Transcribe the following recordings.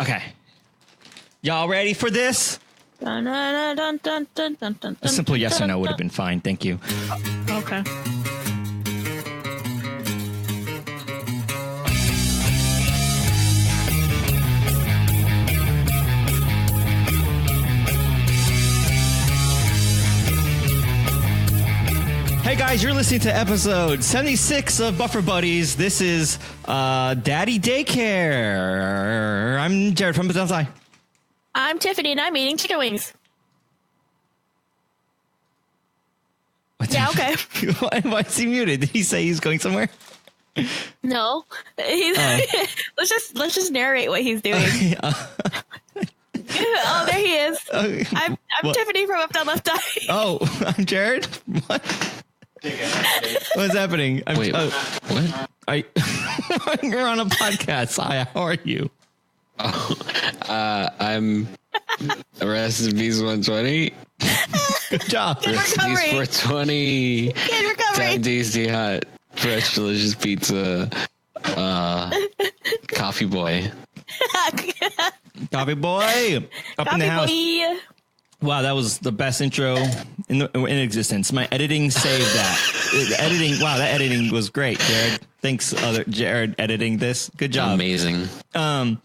Okay. Y'all ready for this? Dun, dun, dun, dun, dun, dun, dun, A simple yes or dun, no would have dun. been fine. Thank you. Okay. Hey guys, you're listening to episode 76 of Buffer Buddies. This is Daddy Daycare. I'm Jared from UpDownLeftDie. I'm Tiffany, and I'm eating chicken wings. Yeah, okay. Why is he muted? Did he say he's going somewhere? No, he's. let's just narrate what he's doing. Oh, there he is. I'm Tiffany from UpDownLeftDie. Oh, I'm Jared. What? What's happening? Wait, what? You're on a podcast. Hi, how are you? Oh, I'm Restinpeace120. Good job. Restinpeace420. Good recovery. Time tasty hot, fresh, delicious pizza. Coffee boy. Coffee boy. Up in the house. Boy. Wow, that was the best intro in existence. My editing saved that. Wow, that editing was great, Jared. Thanks, Jared, editing this. Good job. Amazing. If you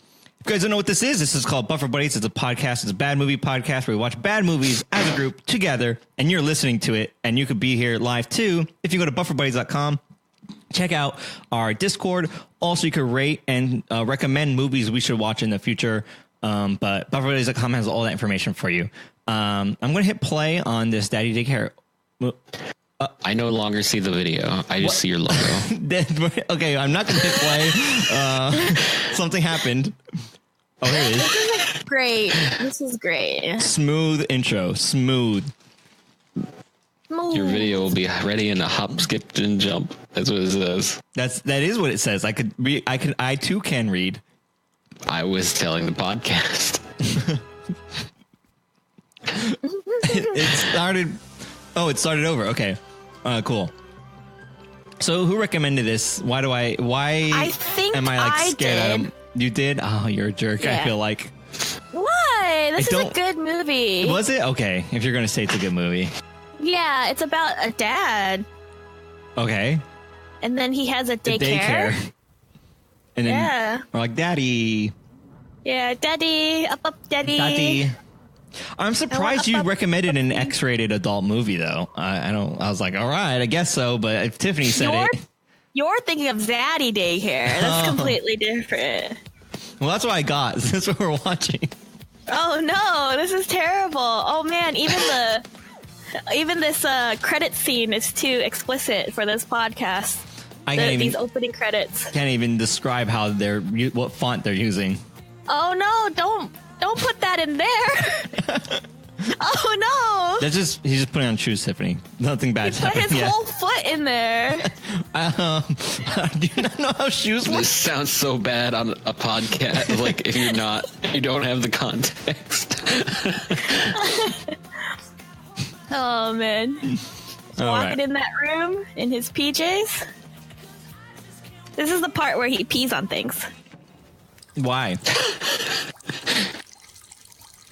guys don't know what this is called Buffer Buddies. It's a podcast. It's a bad movie podcast where we watch bad movies as a group together, and you're listening to it, and you could be here live too. If you go to bufferbuddies.com, check out our Discord. Also, you could rate and recommend movies we should watch in the future. But bufferbuddies.com has all that information for you. I'm going to hit play on this Daddy Daycare. I no longer see the video. I just see your logo. Okay, I'm not going to hit play. Something happened. Oh, here it is. Great. This is great. Smooth intro. Smooth. Your video will be ready in a hop, skip, and jump. That's what it says. That is what it says. I too can read. I was telling the podcast. It started. Oh, it started over. Okay. Cool. So who recommended this? Why I think am I like scared did. of? You did? Oh, you're a jerk. Yeah. I feel like. Why? This is a good movie. Was it? Okay. If you're going to say it's a good movie. Yeah, it's about a dad. Okay. And then he has a The daycare. And then Yeah. we're like, Daddy. Yeah, daddy. Up, daddy. Daddy. I'm surprised you recommended an X-rated adult movie, though. I was like, all right, I guess so. But if Tiffany said it, You're thinking of Zaddy Daycare. That's completely different. well, that's what I got. That's what we're watching. Oh no, this is terrible. Oh man, even this credit scene is too explicit for this podcast. These opening credits. Can't even describe how what font they're using. Oh no! Don't put that in there. Oh no! He's just putting on shoes, Tiffany. Nothing bad Put happened. his whole foot in there. Do you not know how shoes work? This sounds so bad on a podcast. Like if you don't have the context. Oh man! Walking in that room in his PJs. This is the part where he pees on things. Why?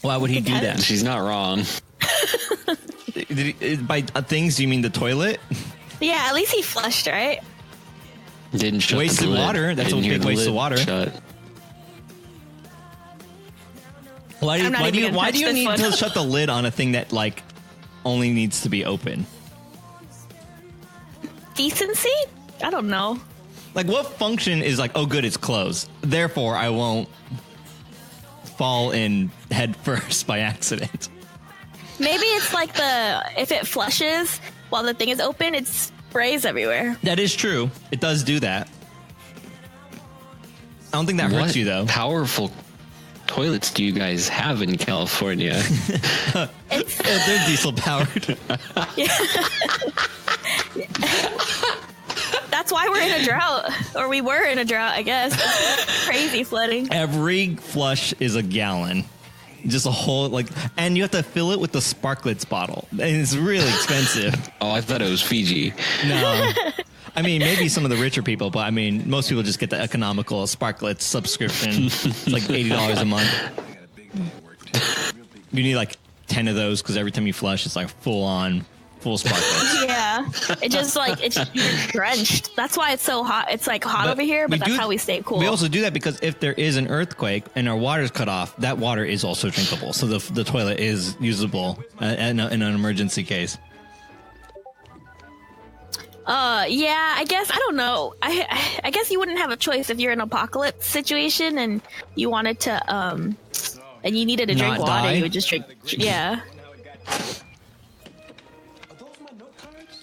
Why would he do that? She's not wrong. By things, do you mean the toilet? Yeah, at least he flushed, right? Didn't shut Wasted the lid. water. That's a Didn't hear big the waste of lid water. shut. Why I'm not do even you gonna touch need this to one. shut the lid on a thing that like only needs to be open? Decency? I don't know. Like, what function is like, oh, good, it's closed. Therefore, I won't fall in head first by accident. Maybe it's like if it flushes while the thing is open, it sprays everywhere. That is true. It does do that. I don't think that hurts you, though. Powerful toilets do you guys have in California? They're diesel powered. That's why we're in a drought. Or we were in a drought, I guess. Crazy flooding. Every flush is a gallon. Just a whole, and you have to fill it with the Sparklets bottle. And it's really expensive. Oh, I thought it was Fiji. No. I mean, maybe some of the richer people, but I mean, most people just get the economical Sparklets subscription. It's like $80 a month. You need like 10 of those because every time you flush, it's like full Sparklets. Yeah, it's drenched. That's why it's so hot. It's like hot over here, but that's how we stay cool. We also do that because if there is an earthquake and our water's cut off, that water is also drinkable. So the toilet is usable in an emergency case. Yeah, I guess, I don't know. I guess you wouldn't have a choice if you're in an apocalypse situation and you wanted to, and you needed to drink water, die? You would just drink, yeah.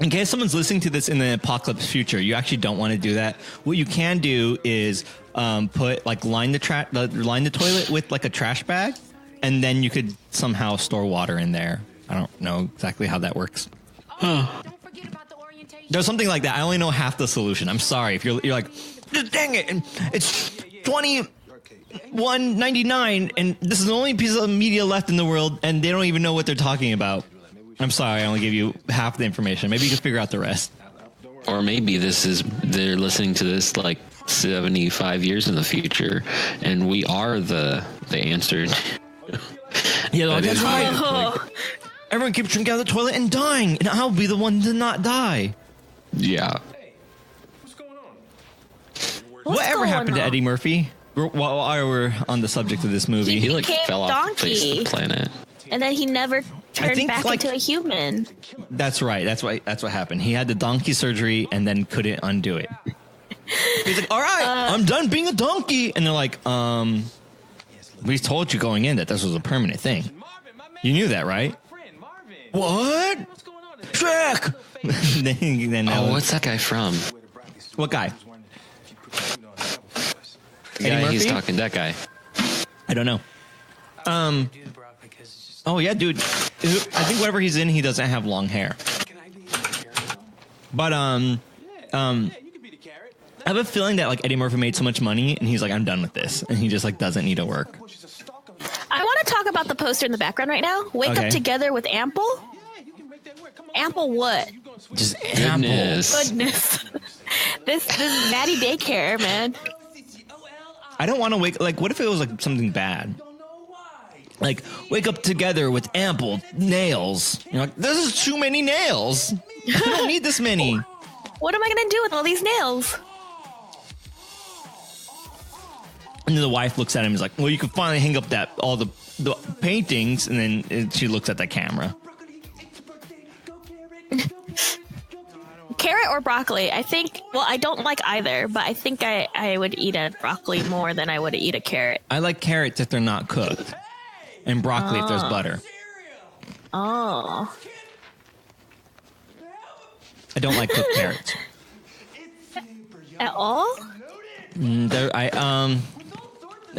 In case someone's listening to this in the apocalypse future, you actually don't want to do that. What you can do is line the toilet with like a trash bag, and then you could somehow store water in there. I don't know exactly how that works. There's something like that. I only know half the solution. I'm sorry if you're like, dang it, and it's $21.99, and this is the only piece of media left in the world, and they don't even know what they're talking about. I'm sorry, I only gave you half the information. Maybe you can figure out the rest. Or maybe they're listening to this like 75 years in the future, and we are the answer. Yeah, that's right. Like, everyone keeps drinking out of the toilet and dying, and I'll be the one to not die. Yeah. Whatever happened to Eddie Murphy? While we're on the subject of this movie, he like fell off the face of the planet, and then he never turned back into a human. That's right. That's what happened. He had the donkey surgery and then couldn't undo it. He's like, all right, I'm done being a donkey. And they're like, we told you going in that this was a permanent thing. You knew that, right? What? Shrek! What's that guy from? What guy? Yeah, he's talking. That guy. I don't know. Oh yeah, dude. I think whatever he's in, he doesn't have long hair. But I have a feeling that like Eddie Murphy made so much money, and he's like, I'm done with this, and he just like doesn't need to work. I want to talk about the poster in the background right now. Wake up together with Ample. Ample what? Just Ample. Goodness. This is Natty Daycare, man. I don't want to wake. Like, what if it was like something bad? Like, wake up together with ample nails. You're like, this is too many nails. I don't need this many. What am I gonna do with all these nails? And then the wife looks at him and is like, well, you can finally hang up all the paintings. And then she looks at the camera. Carrot or broccoli? I think, well, I don't like either, but I think I would eat a broccoli more than I would eat a carrot. I like carrots if they're not cooked. And broccoli if there's butter. Oh. I don't like cooked carrots. At all? If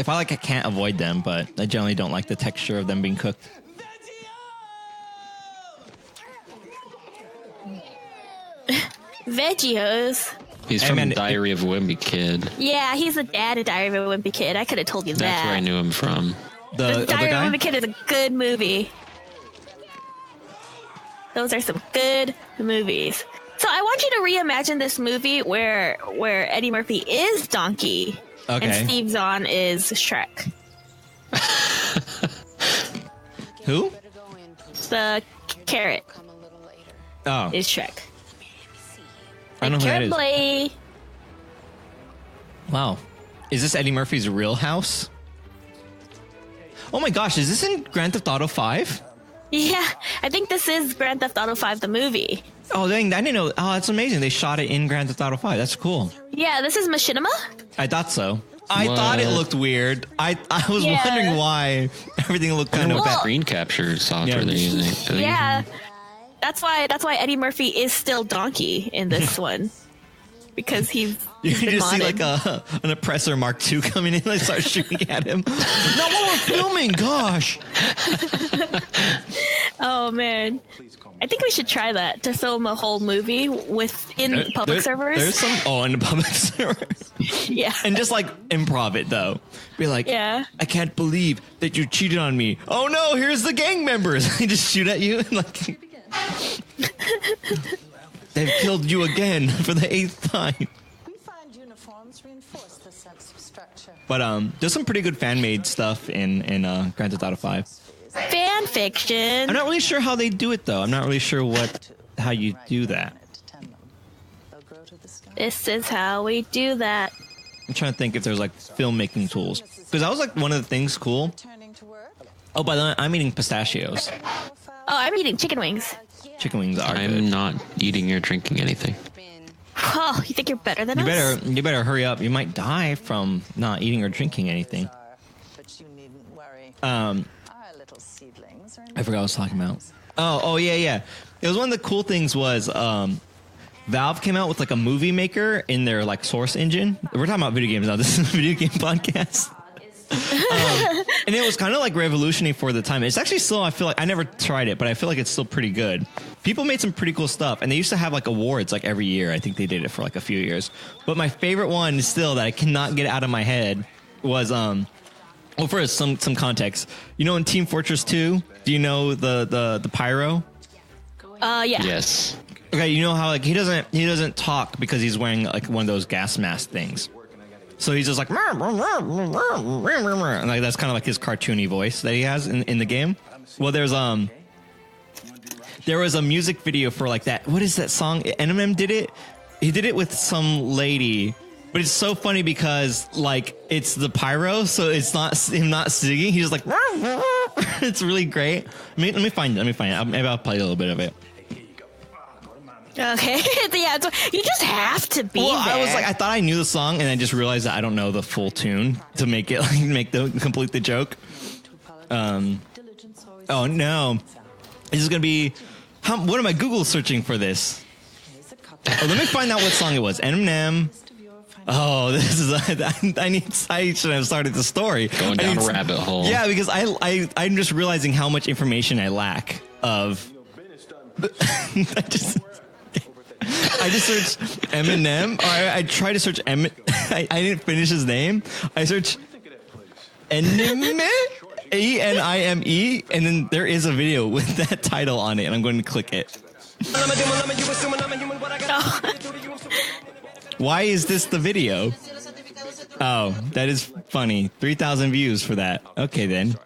I like, I can't avoid them, but I generally don't like the texture of them being cooked. Veggios. He's from Diary of a Wimpy Kid. Yeah, he's the dad of Diary of a Wimpy Kid. I could have told you that. That's where I knew him from. The Diary of a Wimpy Kid is a good movie. Those are some good movies. So I want you to reimagine this movie where Eddie Murphy is Donkey and Steve Zahn is Shrek. Who? The carrot. Oh. Is Shrek. I don't know who that is. Boy. Wow. Is this Eddie Murphy's real house? Oh my gosh, is this in Grand Theft Auto 5? Yeah, I think this is Grand Theft Auto 5, the movie. Oh, dang, I didn't know. Oh, that's amazing. They shot it in Grand Theft Auto 5. That's cool. Yeah, this is Machinima? I thought so. I thought it looked weird. I was wondering why everything looked kind of bad. Screen capture software they're using. Yeah. That's why Eddie Murphy is still Donkey in this one. Because he's You can just see like an oppressor Mark II coming in and they start shooting at him. Not while we're filming, gosh. Oh man. I think we should try that, to film a whole movie in public servers. There's some in the public servers. Yeah. And just like improv it though. Be like, I can't believe that you cheated on me. Oh no, here's the gang members. They just shoot at you and like They've killed you again for the 8th time. We find uniforms reinforce the sense of structure. But there's some pretty good fan-made stuff in Grand Theft Auto 5. Fan fiction. I'm not really sure how they do it though. I'm not really sure how you do that. This is how we do that. I'm trying to think if there's like filmmaking tools. Because that was like one of the things cool. Oh, by the way, I'm eating pistachios. Oh, I'm eating chicken wings. Chicken wings are good. I'm not eating or drinking anything. Oh, you think you're better than us? You better hurry up. You might die from not eating or drinking anything. I forgot what I was talking about. Oh yeah. It was one of the cool things was Valve came out with like a movie maker in their like source engine. We're talking about video games now. This is a video game podcast. And it was kind of like revolutionary for the time. It's actually still, I feel like, I never tried it, but I feel like it's still pretty good. People made some pretty cool stuff, and they used to have like awards like every year. I think they did it for like a few years. But my favorite one still that I cannot get out of my head was well, first some context. You know, in Team Fortress 2, do you know the pyro? Yeah. Yes. Okay, you know how like he doesn't talk because he's wearing like one of those gas mask things. So he's just like, and like that's kind of like his cartoony voice that he has in the game. Well, there was a music video for like that. What is that song? Eminem did it. He did it with some lady, but it's so funny because like it's the pyro, so it's not him not singing. He's just like, it's really great. Let me find it. Maybe I'll play a little bit of it. Okay. Yeah, you just have to be there. I thought I knew the song, and I just realized that I don't know the full tune to make it like complete the joke. Oh no, this is gonna be. What am I Google searching for this? Oh, let me find out what song it was. Eminem. Oh, this is. I should have started the story. Going down a rabbit hole. Yeah, because I'm just realizing how much information I lack of. I just searched Eminem. Or I tried to search I didn't finish his name. I searched Enime, Enime, and then there is a video with that title on it, and I'm going to click it. Why is this the video? Oh, that is funny. 3,000 views for that. Okay, then.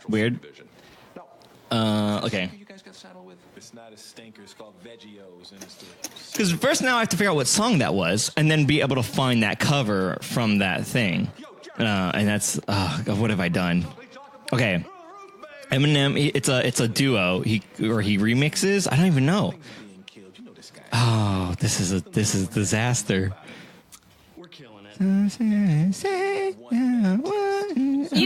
Weird. Okay. Because first now I have to figure out what song that was, and then be able to find that cover from that thing. And that's what have I done? Okay, Eminem. It's a duo. He remixes. I don't even know. Oh, this is disaster. You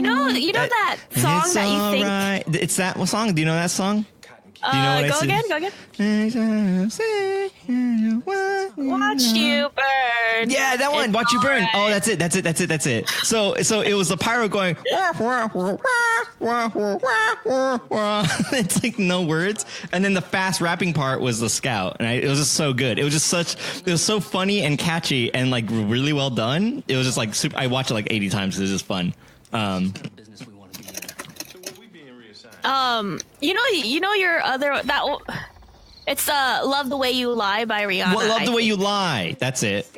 know that song that you think. Right. It's that song. Do you know that song? Do you know what go again. Watch you burn. Yeah, that one. Watch you burn. Oh, that's it. So it was the pyro going. It's like no words, and then the fast rapping part was the scout, and it was just so good. It was so funny and catchy and like really well done. It was just like super. I watched it like 80 times. It was just fun. You know your other it's Love the Way You Lie by Rihanna. Well, Love the Way You Lie. That's it.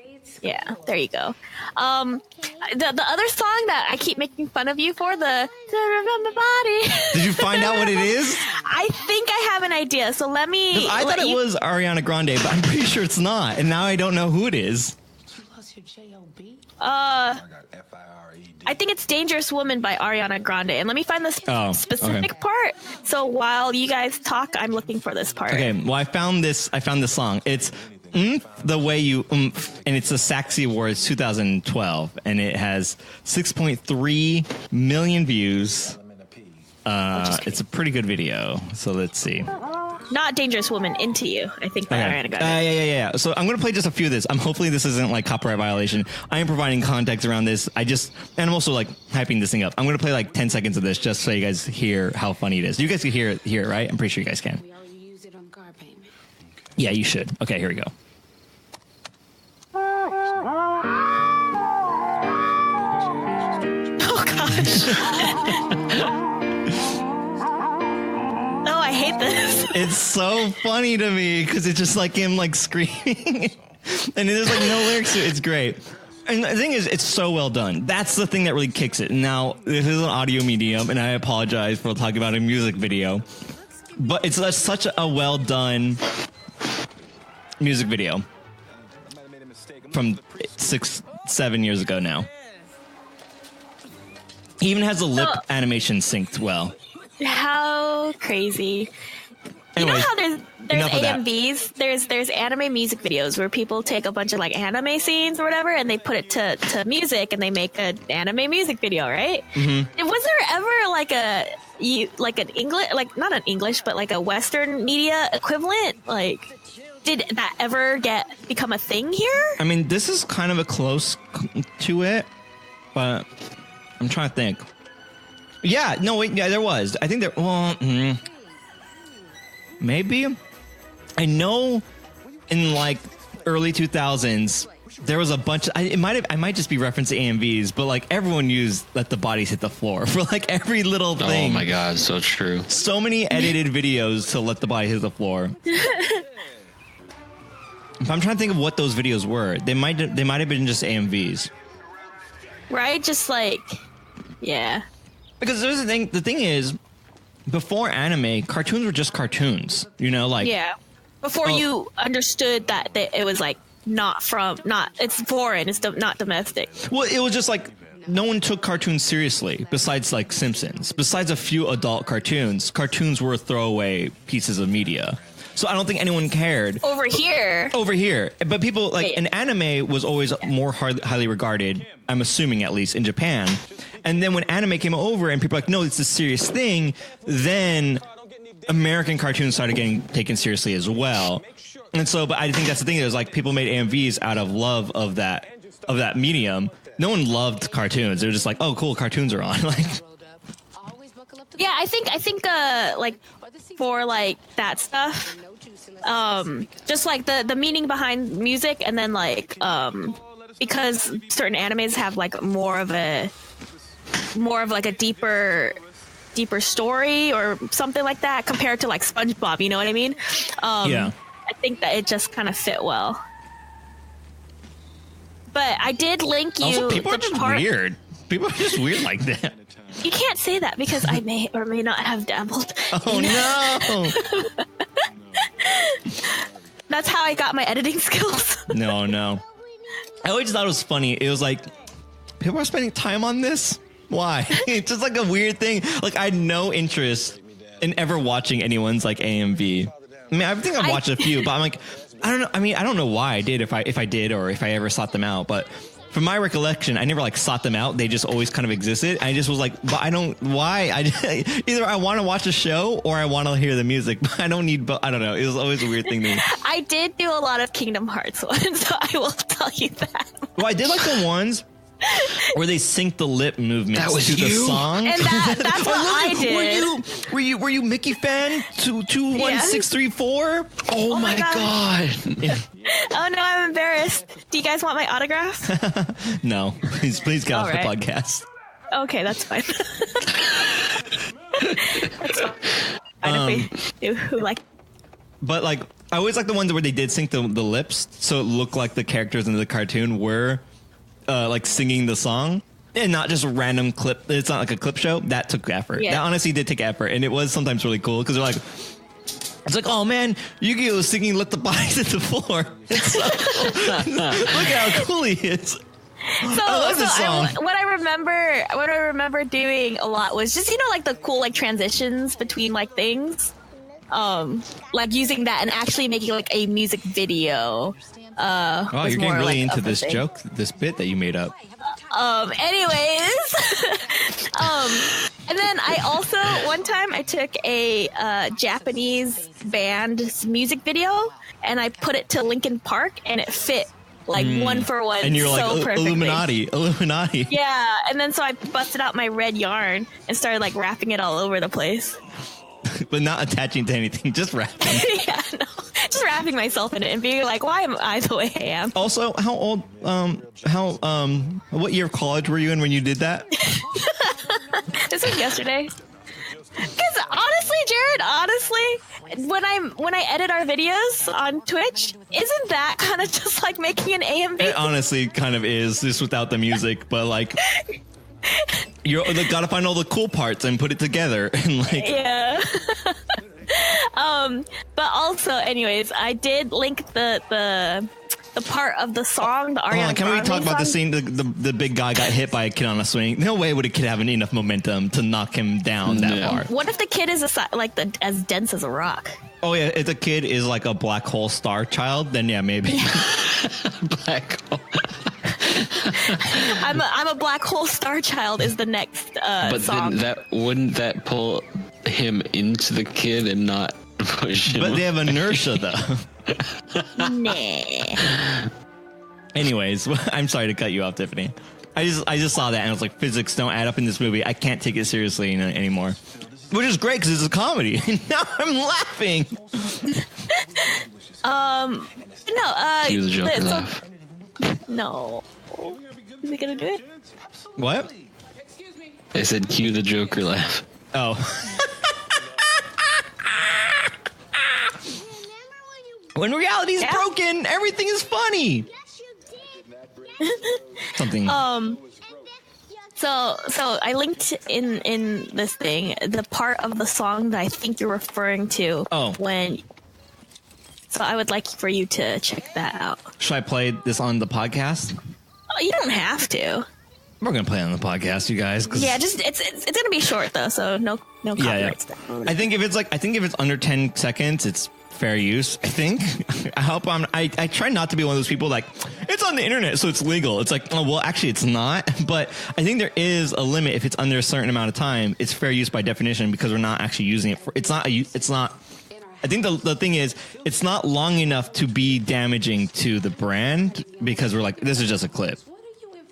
Yeah, there you go. The other song that I keep making fun of you for, the Remember Body. Did you find out what it is? I think I have an idea. So let me. I thought it was Ariana Grande, but I'm pretty sure it's not. And now I don't know who it is. I think it's Dangerous Woman by Ariana Grande. And let me find the specific part. So while you guys talk, I'm looking for this part. Okay, well, I found this song. It's The Way You and it's the Saxy Awards 2012, and it has 6.3 million views. It's a pretty good video. So let's see. Not Dangerous Woman, Into You, I think by Ariana Grande. Yeah. So I'm going to play just a few of this. Hopefully this isn't like copyright violation. I am providing context around this. And I'm also like hyping this thing up. I'm going to play like 10 seconds of this just so you guys hear how funny it is. You guys can hear it, right? I'm pretty sure you guys can. Yeah, you should. Okay, here we go. Oh, gosh. Oh, I hate this. It's so funny to me because it's just like him like screaming, and there's like no lyrics to it. It's great. And the thing is, it's so well done. That's the thing that really kicks it. Now, this is an audio medium, and I apologize for talking about a music video, but it's such a well done music video from 6-7 years ago now. He even has the lip animation synced well. How crazy. Anyways, you know how there's AMVs? There's anime music videos where people take a bunch of like anime scenes or whatever and they put it to music and they make an anime music video, right? Mm-hmm. Was there ever like an English, like not an English, but like a Western media equivalent? Like, did that ever become a thing here? I mean, this is kind of a close to it, but I'm trying to think. Yeah, no, wait, yeah, there was. I think there. Well, maybe. I know in like early 2000s there was a bunch. I might just be referencing AMVs, but like everyone used "Let the Bodies Hit the Floor" for like every little thing. Oh my god, so true. So many edited videos to "Let the Body Hit the Floor." If I'm trying to think of what those videos were, they might have been just AMVs, right? Just like, yeah. Because there's the thing. The thing is, before anime, cartoons were just cartoons. You know, like before you understood that it was like it's foreign, it's not domestic. Well, it was just like no one took cartoons seriously. Besides like Simpsons, besides a few adult cartoons were throwaway pieces of media. So I don't think anyone cared. Over here. But people like an anime was always more highly regarded, I'm assuming at least in Japan. And then when anime came over and people were like, no, it's a serious thing, then American cartoons started getting taken seriously as well. And so, but I think that's the thing is like people made AMVs out of love of that medium. No one loved cartoons. They were just like, oh, cool, cartoons are on. Like, yeah, I think like for like that stuff, just like the meaning behind music, and then like because certain animes have like more of like a deeper story or something like that compared to like SpongeBob, you know what I mean? Yeah. I think that it just kind of fit well. But I did link you. Also, people are just weird. People are just weird like that. You can't say that because I may or may not have dabbled. Oh no! That's how I got my editing skills. No. I always thought it was funny. It was like people are spending time on this. Why? It's just like a weird thing. Like I had no interest in ever watching anyone's like AMV. I mean, I think I've watched a few, but I'm like, I don't know. I mean, I don't know why I did, if I did, or if I ever sought them out. But from my recollection, I never like sought them out. They just always kind of existed. I just was like, but I don't. Why? Either I want to watch a show or I want to hear the music. But I don't need. I don't know. It was always a weird thing to me. I did do a lot of Kingdom Hearts ones, so I will tell you that. Well, I did like the ones where they sync the lip movements to the song. And that's what I did. Were you Mickey fan? 21634? Oh my god. Oh no, I'm embarrassed. Do you guys want my autograph? No. Please get off the podcast. Okay, that's fine. That's fine. Who like. But like I always like the ones where they did sync the lips so it looked like the characters in the cartoon were like singing the song and not just a random clip. It's not like a clip show. That took effort. That honestly did take effort, and it was sometimes really cool because they're like, it's like, oh man, Yu-Gi-Oh is singing "Let the Bodies Hit the Floor." It's so cool. Look at how cool he is. So what I remember doing a lot was just like the cool like transitions between like things, like using that and actually making like a music video. Wow, you're getting really into this joke, this bit that you made up. Anyways, and then I also one time I took a Japanese band's music video and I put it to Linkin Park and it fit like one for one. And you're so like Illuminati. Yeah, and then so I busted out my red yarn and started like wrapping it all over the place. But not attaching to anything, just wrapping. Yeah, no. Just wrapping myself in it and being like, why am I the way I am? Also, how old, what year of college were you in when you did that? This was yesterday. Because honestly, Jared, honestly, when I edit our videos on Twitch, isn't that kind of just like making an AMV? It honestly kind of is, just without the music, but like you gotta find all the cool parts and put it together and like yeah. But also, anyways, I did link the part of the song, the Ariana can we Grande talk about the song? scene? The big guy got hit by a kid on a swing. No way would a kid have enough momentum to knock him down that far. What if the kid is as dense as a rock? Oh yeah, if the kid is like a black hole star child, then yeah, maybe. Black hole. I'm a black hole star child is the next But song. then wouldn't that pull him into the kid and not push him? But they have inertia though. Nah. Anyways, I'm sorry to cut you off, Tiffany. I just saw that and I was like, physics don't add up in this movie. I can't take it seriously anymore. Which is great because it's a comedy. Now I'm laughing. Cue the Joker laugh. No. Is he gonna do it? What? I said cue the Joker laugh. Oh. When reality is broken, everything is funny. Something. So I linked in this thing the part of the song that I think you're referring to. Oh. So I would like for you to check that out. Should I play this on the podcast? Oh, you don't have to. We're gonna play it on the podcast, you guys. Yeah, just it's gonna be short though, so no copyright stuff. I think if it's under 10 seconds, it's fair use. I think. I try not to be one of those people like it's on the internet, so it's legal. It's like, oh well, actually, it's not. But I think there is a limit. If it's under a certain amount of time, it's fair use by definition because we're not actually using it for. It's not. I think the thing is, it's not long enough to be damaging to the brand because we're like, this is just a clip.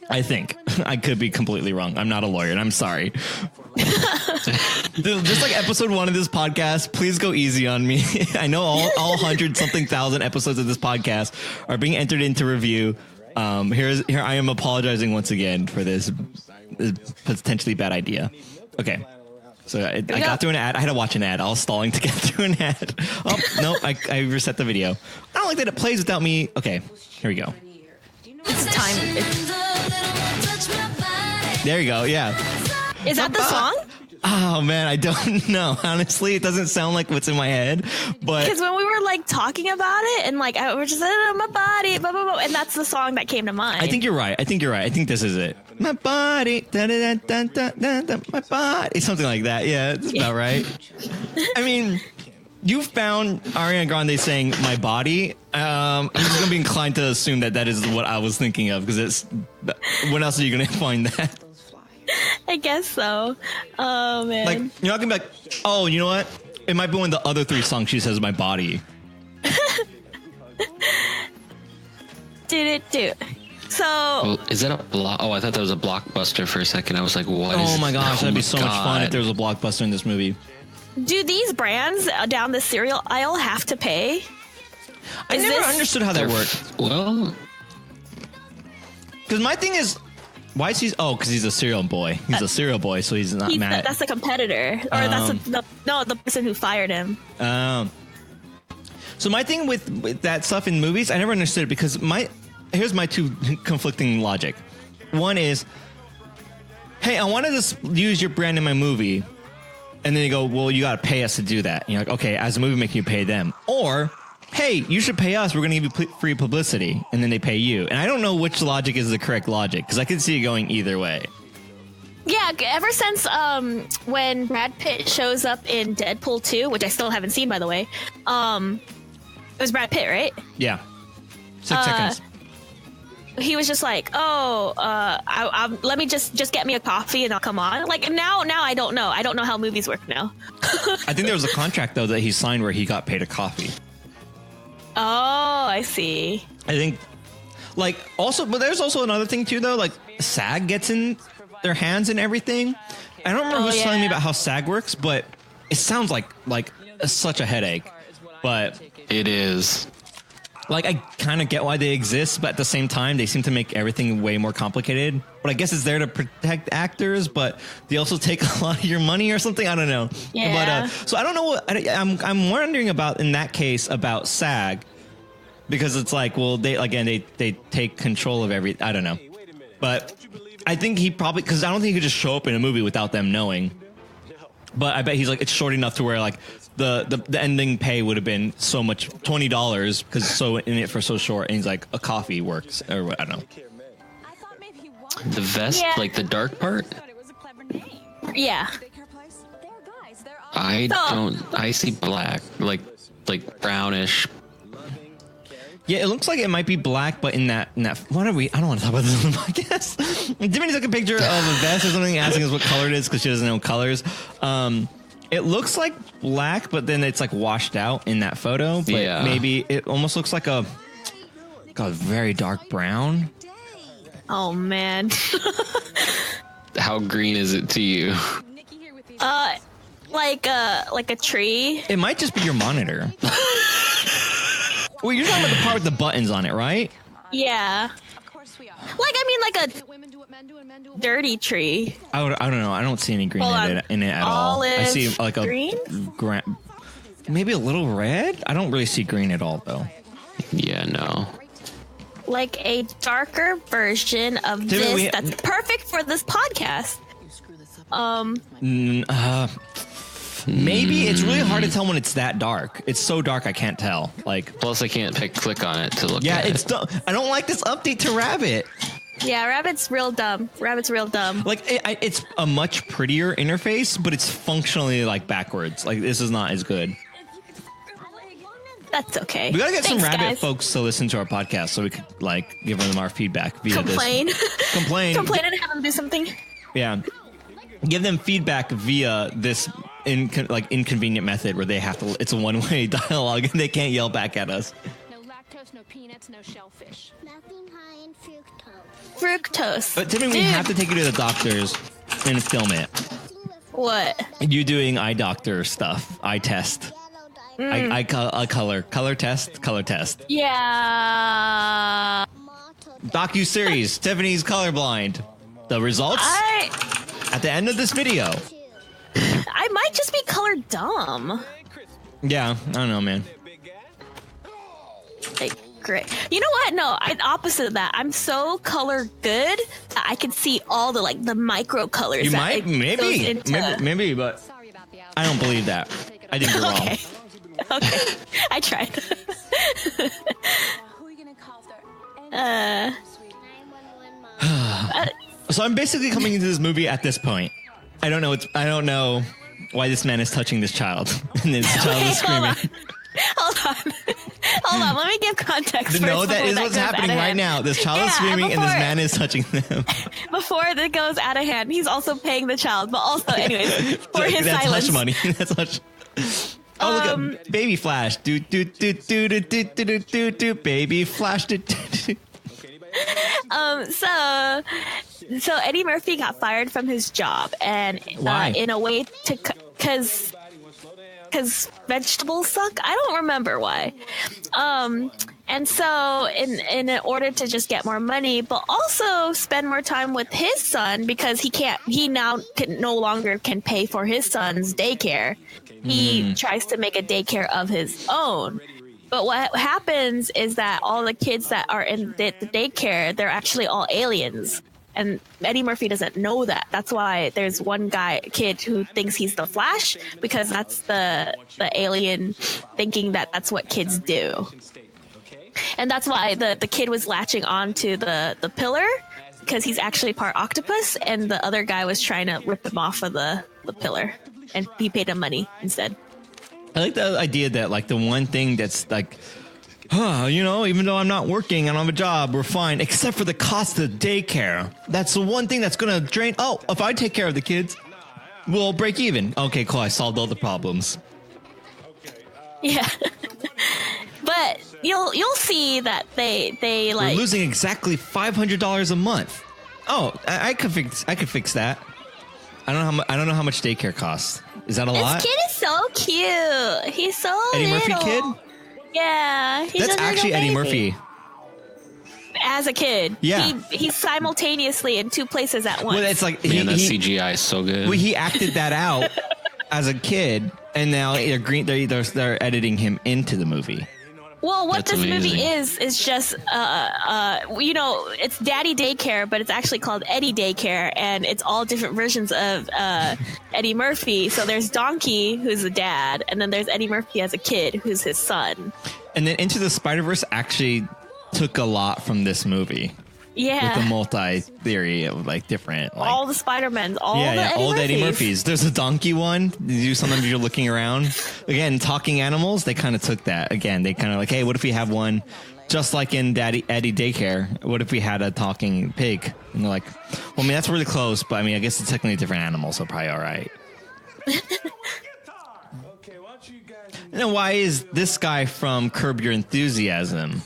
I think. I could be completely wrong. I'm not a lawyer, and I'm sorry. Just like episode 1 of this podcast, please go easy on me. I know all 100-something thousand episodes of this podcast are being entered into review. Here I am apologizing once again for this potentially bad idea. Okay. So I got through an ad. I had to watch an ad. I was stalling to get through an ad. Oh, no, I reset the video. I don't like that it plays without me. Okay, here we go. It's time. There you go, yeah. Is that the song? Oh, man, I don't know. Honestly, it doesn't sound like what's in my head. But Because when we were like talking about it and like I was just my body, blah, blah, blah, and that's the song that came to mind. I think you're right. I think this is it. My body, da, da, da, da, da, da, my body. Something like that. Yeah, that's about right. I mean, you found Ariana Grande saying my body. I'm just going to be inclined to assume that is what I was thinking of because it's. When else are you going to find that? I guess so. Oh, man. Like, you're not going to be like, oh, you know what? It might be one of the other 3 songs she says my body. Do. So. Well, is that a block? Oh, I thought that was a blockbuster for a second. I was like, what is Oh my gosh, that'd be so much fun God. if there was a blockbuster in this movie. Do these brands down the cereal aisle have to pay? I never understood how that worked. Well, Because my thing is, why is he? Oh, because he's a cereal boy. He's a cereal boy, so he's not mad. That's the competitor, or that's the person who fired him. So my thing with that stuff in movies, I never understood it because here's my 2 conflicting logic. One is, hey, I wanted to use your brand in my movie. And then they go, well, you got to pay us to do that. And you're like, okay, as a movie maker, you pay them. Or, hey, you should pay us. We're going to give you free publicity. And then they pay you. And I don't know which logic is the correct logic because I could see it going either way. Yeah, ever since when Brad Pitt shows up in Deadpool 2, which I still haven't seen, by the way, it was Brad Pitt, right? Yeah. 6 seconds. He was just like, oh, let me just get me a coffee and I'll come on. Like now I don't know. I don't know how movies work now. I think there was a contract, though, that he signed where he got paid a coffee. Oh, I see. I think, like, also, but there's also another thing, too, though. Like, SAG gets in their hands and everything. I don't remember who's telling me about how SAG works, but it sounds like such a headache. But it is. Like, I kind of get why they exist, but at the same time, they seem to make everything way more complicated. but I guess it's there to protect actors, but they also take a lot of your money or something. I don't know. Yeah. But so I don't know what I'm wondering about in that case about SAG, because it's like, well, they take control of I don't know, but I think he probably, because I don't think he could just show up in a movie without them knowing. But I bet he's like, it's short enough to where like the ending pay would have been so much, $20, because so in it for so short, and he's like, a coffee works, or what, I don't know. The vest, like the dark part? Yeah. I see black, like brownish. Yeah, it looks like it might be black, but in that what are we? I don't want to talk about this on the podcast. Tiffany took a picture of a vest or something, asking us what color it is because she doesn't know colors. It looks like black, but then it's like washed out in that photo. But maybe it almost looks like a very dark brown. Oh man. How green is it to you? Like a tree. It might just be your monitor. Well, you're talking about the part with the buttons on it, right? Yeah. Like, I mean, like a dirty tree. I don't know. I don't see any green in it at all. I see like a green? Maybe a little red. I don't really see green at all, though. Yeah, no. Like a darker version of this that's perfect for this podcast. Maybe it's really hard to tell when it's that dark. It's so dark I can't tell. Like, plus I can't click on it to look. Yeah, at it's dumb. I don't like this update to Rabbit. Yeah, Rabbit's real dumb. Like it's a much prettier interface, but it's functionally like backwards. Like this is not as good. That's okay. We gotta get some Rabbit folks to listen to our podcast so we could like give them our feedback via Complain and have them do something. Yeah, give them feedback via this inconvenient method where they have to. It's a one-way dialogue and they can't yell back at us. No lactose, no peanuts, no shellfish. Nothing high in Fructose. But Tiffany, we have to take you to the doctors and film it. What? You doing eye doctor stuff, eye test. Color test. Yeah. Docu-series, Tiffany's colorblind. The results at the end of this video. I might just be color dumb. Yeah, I don't know, man. Like, great. You know what? No, I'm opposite of that. I'm so color good that I can see all the micro colors. You might, maybe, but I don't believe that. I think you're wrong. Okay, I tried. So I'm basically coming into this movie at this point. I don't know why this man is touching this child, and this child is screaming. Hold on. Let me give context. No, that is what's happening right now. This child is screaming, and this man is touching them. Before it goes out of hand, he's also paying the child, but also, anyways, for his that's silence. Hush money. That's hush. Oh, look at Baby Flash. Do Baby Flash. So Eddie Murphy got fired from his job, and in a way to because vegetables suck. I don't remember why. And so in order to just get more money, but also spend more time with his son, because he now no longer can pay for his son's daycare. He tries to make a daycare of his own. But what happens is that all the kids that are in the daycare, they're actually all aliens. And Eddie Murphy doesn't know that. That's why there's one kid who thinks he's the Flash, because that's the alien thinking that that's what kids do. And that's why the kid was latching on to the pillar, because he's actually part octopus, and the other guy was trying to rip him off of the pillar, and he paid him money instead. I like the idea that like the one thing that's like, even though I'm not working and I have a job, we're fine, except for the cost of daycare. That's the one thing that's going to drain. Oh, if I take care of the kids, we'll break even. Okay, cool. I solved all the problems. Yeah. But you'll see that they like, we're losing exactly $500 a month. Oh, I could fix that. I don't know how much daycare costs. Is that a lot? This kid is so cute. He's so Eddie little. Murphy kid? Yeah. That's actually Eddie Murphy. as a kid. Yeah. He's simultaneously in two places at once. Well, it's like Man, that CGI is so good. well, he acted that out as a kid, and now they're editing him into the movie. Well, what That's this amazing. movie is just, it's Daddy Daycare, but it's actually called Eddie Daycare, and it's all different versions of Eddie Murphy. So there's Donkey, who's the dad, and then there's Eddie Murphy as a kid, who's his son. And then Into the Spider-Verse actually took a lot from this movie. Yeah. With the multi-theory of like different, like, all the Spider-Mans, all the Eddie Murphys. There's a donkey one. You do sometimes you're looking around. Again, talking animals. They kind of took that. Again, they kind of like, hey, what if we have one just like in Eddie Daycare? What if we had a talking pig? And they're like, well, I mean that's really close, but I mean I guess it's technically a different animal, so probably all right. And then why is this guy from Curb Your Enthusiasm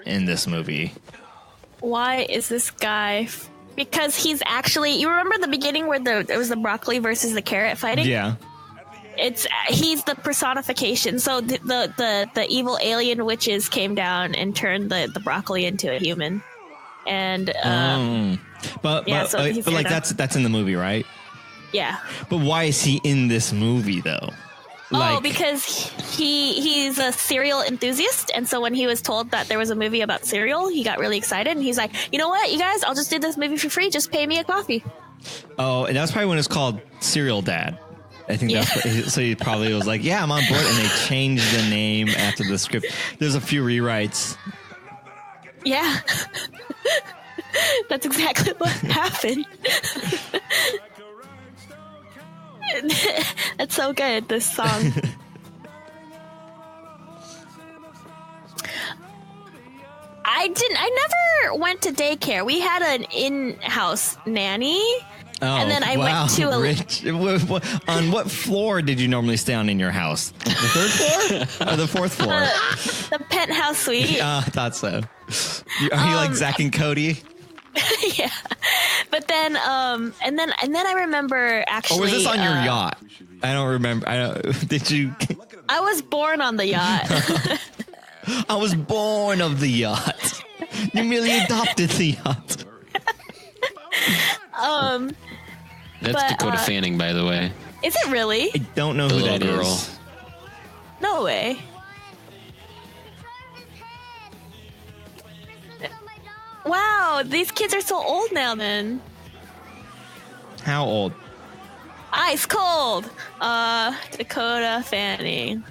in this movie? Why is this guy? Because he's actually. You remember the beginning where it was the broccoli versus the carrot fighting? Yeah. He's the personification. So the evil alien witches came down and turned the broccoli into a human. And but like that's in the movie, right? Yeah. But why is he in this movie though? Because he's a cereal enthusiast, and so when he was told that there was a movie about cereal, he got really excited, and he's like, you know what, you guys, I'll just do this movie for free. Just pay me a coffee. Oh, and that's probably when it's called Serial Dad. I think that's what, so he probably was like, yeah, I'm on board, and they changed the name after the script. There's a few rewrites. Yeah. That's exactly what happened. That's so good, this song. I never went to daycare. We had an in-house nanny. Oh, and then I went to a... Rich. On what floor did you normally stay on in your house? The third floor or the fourth floor? The penthouse suite. I thought so. Are you like Zach and Cody? Yeah, but then and then I remember actually. Or was this on your yacht? I don't remember. Did you? I was born on the yacht. I was born of the yacht. You merely adopted the yacht. That's Dakota Fanning, by the way. Is it really? I don't know The who that little girl. is. No way. Wow, these kids are so old now then. How old? Ice cold. Dakota Fanning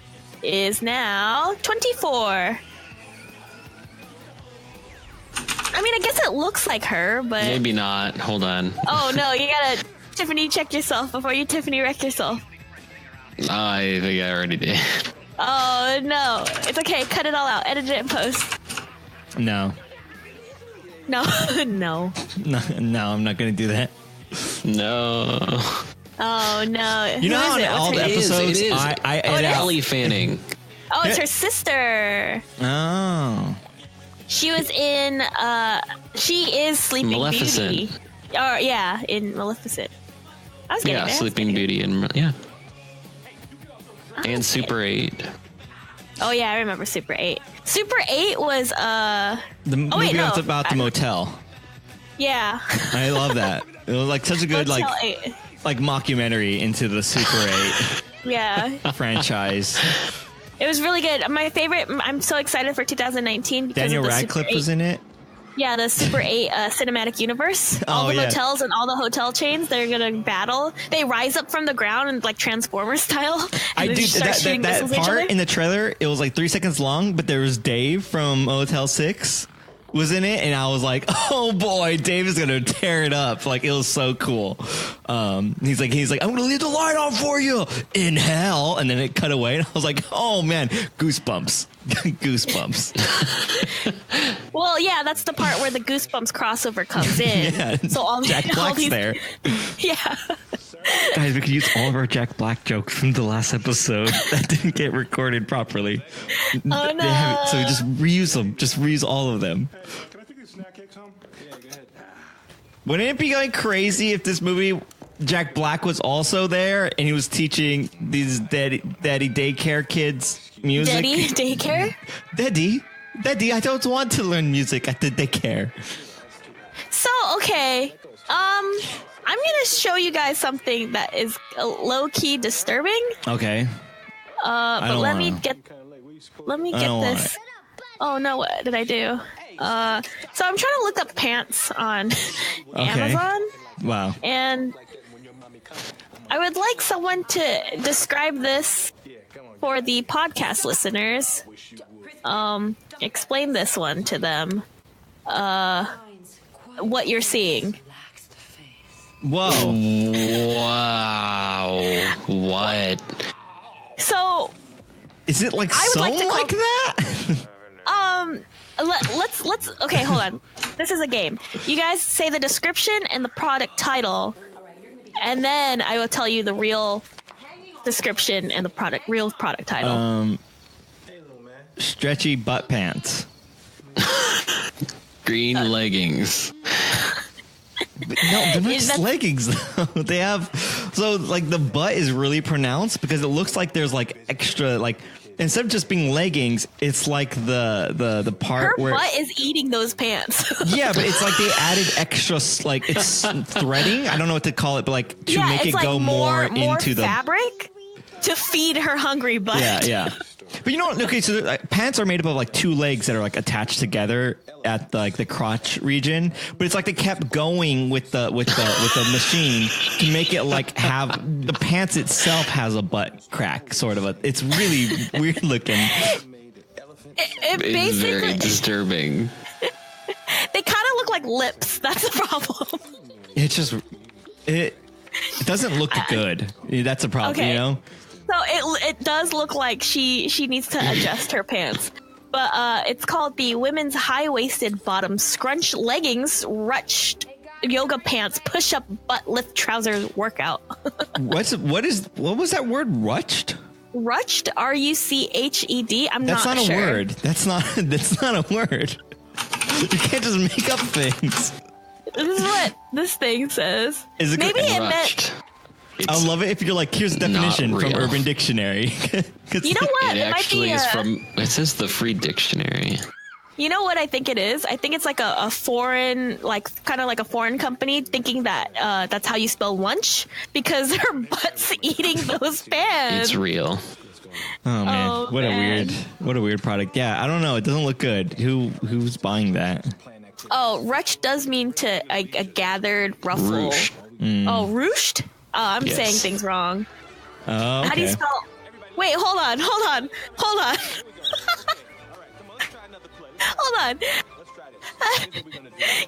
is now 24. I mean, I guess it looks like her, but... Maybe not. Hold on. Oh, no, you gotta... Tiffany, check yourself before you Tiffany wreck yourself. I think I already did. Oh, no. It's okay. Cut it all out. Edit it in post. No. No. No. No, I'm not going to do that. No. Oh, no. You know Who how is in it? all What's the her name? episodes It is. I It's edit out. Ellie Fanning. Oh, it's her sister. Oh. She was in, she is Sleeping Maleficent. Beauty. Oh, yeah, in Maleficent. I was getting Yeah, there. Sleeping Beauty and and Super 8. Oh, yeah, I remember Super 8. Super 8 was, The movie was about the motel. Yeah. I love that. It was like such a good Motel 8. like mockumentary into the Super 8 Yeah. franchise. It was really good. My favorite, I'm so excited for 2019 because Daniel of the Radcliffe Super 8. was in it. Yeah, the Super 8 cinematic universe. All the yeah. motels and all the hotel chains, they're going to battle. They rise up from the ground in like Transformer style. I And do they start shooting that missiles at each part other. in the trailer. It was like 3 seconds long, but there was Dave from Motel 6 was in it, and I was like, "Oh boy, Dave is gonna tear it up!" Like it was so cool. He's like, "I'm gonna leave the light on for you in hell," and then it cut away, and I was like, "Oh man, goosebumps, goosebumps." Well, yeah, that's the part where the Goosebumps crossover comes in. Yeah, So all Jack all Black's these, there. Yeah. Guys, we could use all of our Jack Black jokes from the last episode that didn't get recorded properly. Oh no. They haven't, so we just reuse them. Just reuse all of them. Can I take these snack cakes home? Yeah, go ahead. Wouldn't it be going crazy if this movie Jack Black was also there and he was teaching these daddy daycare kids music? Daddy daycare? Daddy? Daddy, I don't want to learn music at the daycare. So, okay. I'm gonna show you guys something that is low-key disturbing. Okay. But let me get this. Oh no, what did I do? So I'm trying to look up pants on Amazon. Wow. And I would like someone to describe this for the podcast listeners. Explain this one to them. What you're seeing. Whoa. Wow. What? So Is it like I would sewn like to like that? let's okay, hold on. This is a game. You guys say the description and the product title, and then I will tell you the real description and the real product title. Stretchy butt pants. Green leggings. No, they're not just leggings though. They have like the butt is really pronounced because it looks like there's like extra like instead of just being leggings, it's like the part Her where butt is eating those pants. yeah, but it's like they added extra like it's threading. I don't know what to call it, but like to make it like go more into the fabric to feed her hungry butt. Yeah. But you know what? Okay, so pants are made up of like two legs that are like attached together at the crotch region. But it's like they kept going with the machine to make it like have the pants itself has a butt crack, sort of. It's really weird looking. It It's very basically disturbing. they kind of look like lips. That's the problem. It's just it doesn't look good. That's a problem, Okay. you know. So it does look like she needs to adjust her pants. But it's called the Women's High-Waisted Bottom Scrunch Leggings Ruched Yoga Pants Push-Up Butt Lift Trousers Workout. What was that word? Ruched? Ruched? R-U-C-H-E-D? That's not sure. a word. That's not a word. You can't just make up things. This is what this thing says. Is it Maybe good? it meant... Rushed. I love it if you're like, here's the definition from real. Urban Dictionary. You know what? It It might actually be is from. It says the Free Dictionary. You know what I think it is? I think it's like a foreign, like kind of like a foreign company thinking that that's how you spell lunch because her butt's eating those pants. It's real. Oh man, Oh, what man. a weird product. Yeah, I don't know. It doesn't look good. Who's buying that? Oh, ruched does mean to a gathered ruffle. Ruched. Oh, ruched? Oh, I'm Yes. saying things wrong. Oh, okay. How do you spell? Wait, hold on. Hold on.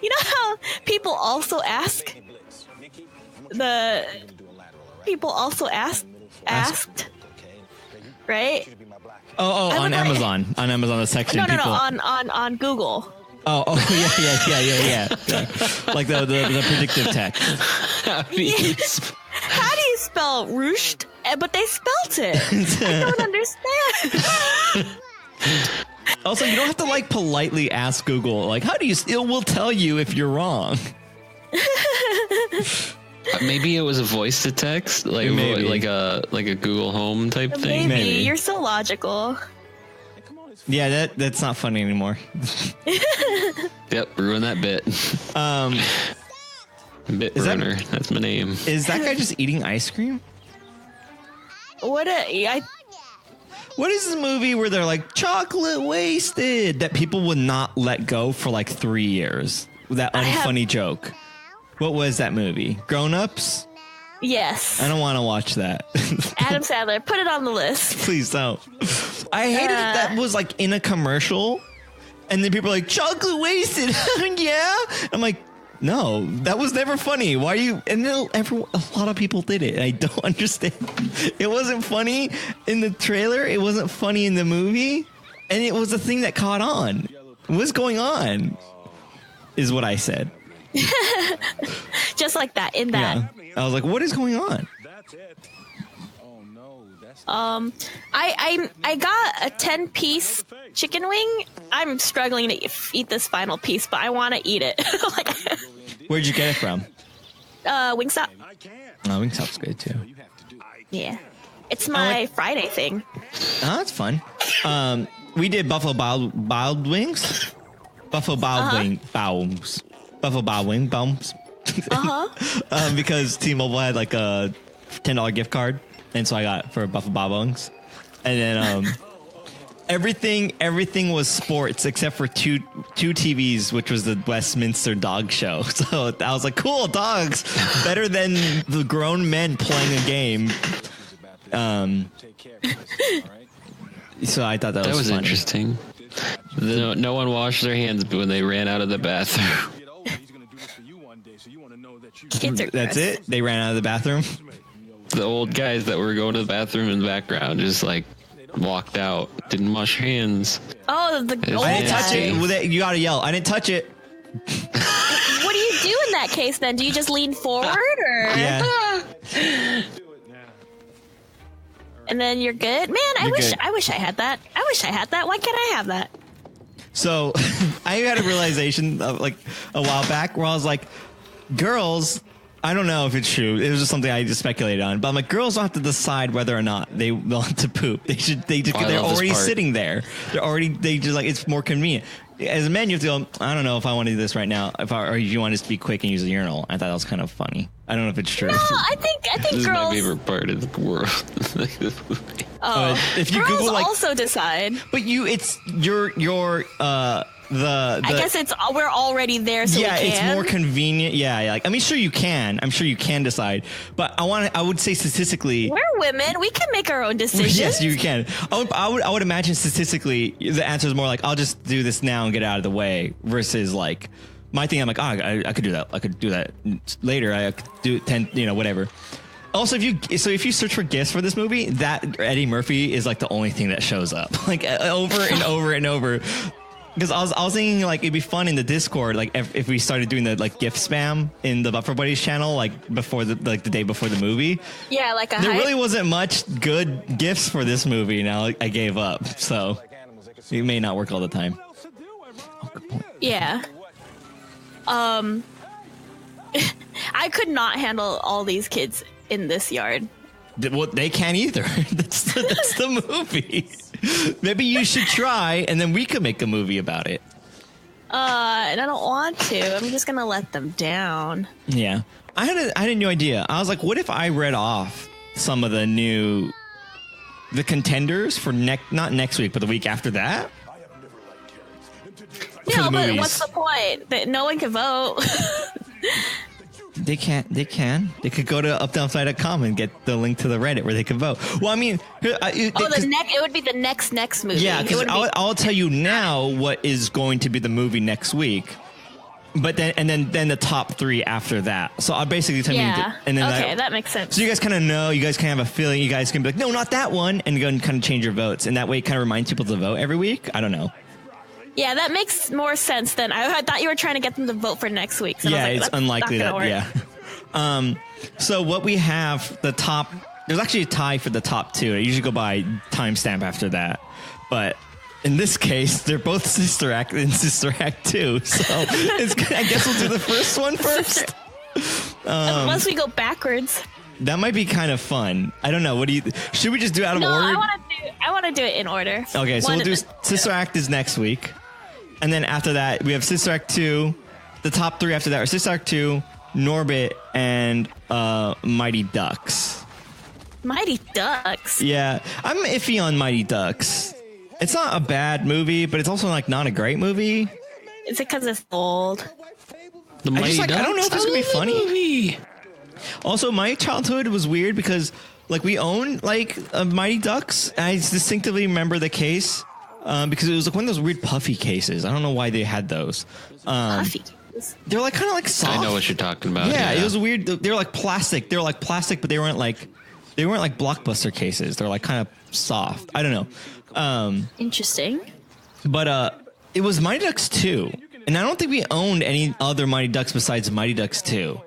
You know how people also asked, right? Oh, I on would like- Amazon. On Amazon, the section. No, people, on Google. Oh, yeah. Like the predictive text. How do you spell ruched? But they spelt it. I don't understand. Also, you don't have to like politely ask Google. Like, how do you? It will tell you if you're wrong. Maybe it was a voice to text, like Maybe. like a Google Home type thing. Maybe. Maybe. You're so logical. Yeah, that's not funny anymore. Yep, ruin that bit. Bit Is that- ruiner. That's my name. Is that guy just eating ice cream? What What is this movie where they're like chocolate wasted that people would not let go for like 3 years? That unfunny joke. What was that movie? Grown Ups? Yes. I don't want to watch that. Adam Sandler, put it on the list. Please don't. I hated that was like in a commercial, and then people are like chocolate wasted. Yeah, I'm like, no, that was never funny. Why are you? And then a lot of people did it. And I don't understand. It wasn't funny in the trailer. It wasn't funny in the movie, and it was a thing that caught on. What's going on? Is what I said. Just like that, in that. Yeah. I was like, what is going on? I got a 10-piece chicken wing. I'm struggling to eat this final piece, but I want to eat it. Where'd you get it from? Wingstop. Oh, Wingstop's good too. Yeah. It's my Friday thing. Oh, that's fun. we did Buffalo Wild Wings. Buffalo Wild Wings bombs. Because T-Mobile had like a $10 gift card, and so I got for Buffalo Wild Wings, and then everything was sports except for two TVs, which was the Westminster Dog Show. So I was like, cool, dogs, better than the grown men playing a game. So I thought that was funny. Interesting. No one washed their hands when they ran out of the bathroom. That's it? They ran out of the bathroom? The old guys that were going to the bathroom in the background just like walked out, didn't wash your hands. Oh, the old I didn't touch it. Well, you gotta yell, I didn't touch it. What do you do in that case then? Do you just lean forward or? Yeah. And then you're good? Man, I wish I had that. I wish I had that. Why can't I have that? So I had a realization of like a while back where I was like, girls, I don't know if it's true. It was just something I just speculated on. But I'm like, girls don't have to decide whether or not they want to poop. They're already sitting there. They just like, it's more convenient. As a man, you have to go, I don't know if I want to do this right now. Or if you want to just be quick and use a urinal. I thought that was kind of funny. I don't know if it's true. No, I think this girls. Is my favorite part of the world. If you girls Google, like, also decide. But it's I guess we're already there, so yeah, we can. It's more convenient. Yeah, like, I mean, sure you can. I'm sure you can decide, but I would say statistically, we're women. We can make our own decisions. Yes, you can. I would imagine statistically the answer is more like, I'll just do this now and get out of the way, versus like my thing. I'm like, I could do that. I could do that later. I could do it 10, whatever. Also, if you search for gifts for this movie, that Eddie Murphy is like the only thing that shows up, like over and over and over. Because I was thinking like it'd be fun in the Discord, like if we started doing the like gift spam in the Buffer Buddies channel, like before the day before the movie. Yeah, like there really wasn't much good gifts for this movie. Now I gave up, so it may not work all the time. Oh, good point. Yeah. I could not handle all these kids in this yard. Well, they can't either. That's the movie. Maybe you should try, and then we could make a movie about it. And I don't want to. I'm just gonna let them down. Yeah, I had a new idea. I was like, what if I read off some of the contenders for not next week, but the week after that? No, but what's the point? That no one can vote. They can't. They could go to UpDownLeftDie.com and get the link to the Reddit where they can vote. Well, I mean, it would be the next movie. Yeah, because I'll tell you now what is going to be the movie next week, but then the top 3 after that. So I'll basically tell you. And then that makes sense. So you guys kind of know. You guys kind of have a feeling. You guys can be like, no, not that one, and go and kind of change your votes, and that way it kind of reminds people to vote every week. I don't know. Yeah, that makes more sense than I thought you were trying to get them to vote for next week. So yeah, it's unlikely that. Work. Yeah. So what we have, the top, there's actually a tie for the top 2. I usually go by timestamp after that, but in this case, they're both Sister Act and Sister Act 2. So I guess we'll do the first one first. Unless we go backwards. That might be kind of fun. I don't know. Should we just do it out of order? I want to do it in order. Okay, so we'll do Sister Act is next week. And then after that, we have Sister Act 2. The top 3 after that are Sister Act 2, Norbit, and Mighty Ducks. Mighty Ducks? Yeah, I'm iffy on Mighty Ducks. It's not a bad movie, but it's also like not a great movie. Is it because it's old? The Mighty Ducks? I don't know if it's going to be funny. Movie. Also, my childhood was weird because like we owned like Mighty Ducks. And I distinctively remember the case. Because it was like one of those weird puffy cases. I don't know why they had those. Puffy. They're like kind of like soft. I know what you're talking about. Yeah, it was weird. They were like plastic. They were like plastic, but they weren't like Blockbuster cases. They're like kind of soft. I don't know. Interesting. But it was Mighty Ducks 2, and I don't think we owned any other Mighty Ducks besides Mighty Ducks 2.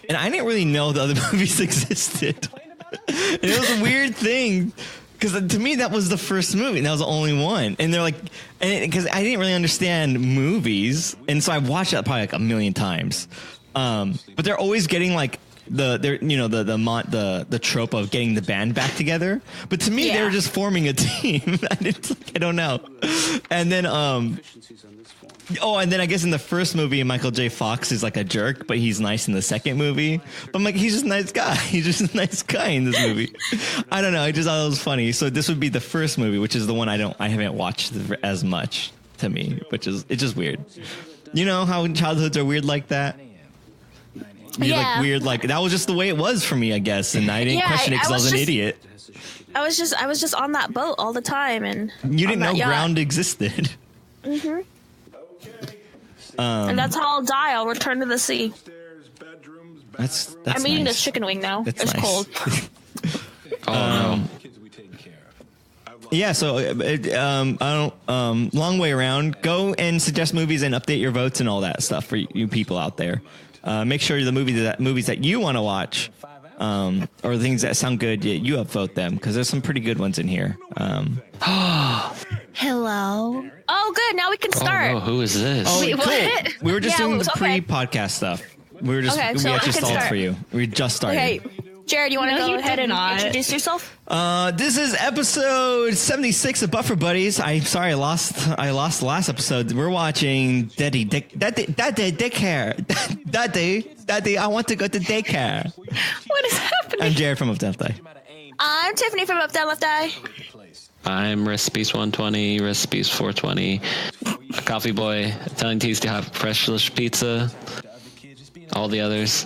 And I didn't really know the other movies existed. And it was a weird thing. Because to me, that was the first movie, and that was the only one. And they're like, because I didn't really understand movies, and so I watched that probably like a million times. But they're always getting like the trope of getting the band back together. But to me, they were just forming a team. I don't know. And then and then I guess in the first movie, Michael J. Fox is like a jerk, but he's nice in the second movie. But I'm like, he's just a nice guy. He's just a nice guy in this movie. I don't know. I just thought it was funny. So this would be the first movie, which is the one I haven't watched as much to me, which is it's just weird. You know how childhoods are weird like that. Weird, like that was just the way it was for me, I guess, and I didn't question it because I was an idiot. I was just on that boat all the time, and you didn't know ground existed. Mm-hmm. And that's how I'll die. I'll return to the sea. That's I'm eating this chicken wing now. It's nice. Cold. Yeah, so I don't. Long way around. Go and suggest movies and update your votes and all that stuff for you people out there. Make sure the movies that you want to watch, or things that sound good, you upvote them because there's some pretty good ones in here. Hello. Oh, good. Now we can start. Oh, no, who is this? Oh, wait, cool. We were just doing the pre-podcast stuff. We were just we actually stalled for you. We just started. Okay, Jared, you want to go ahead and introduce yourself? This is episode 76 of Buffer Buddies. I'm sorry, I lost the last episode. We're watching Daddy Daycare. Daddy, I want to go to daycare. What is happening? I'm Jared from UpDownLeftDie. I'm Tiffany from UpDownLeftDie. I'm Restinpeace120, Restinpeace420, a coffee boy, Italian teas to have fresh pizza, all the others.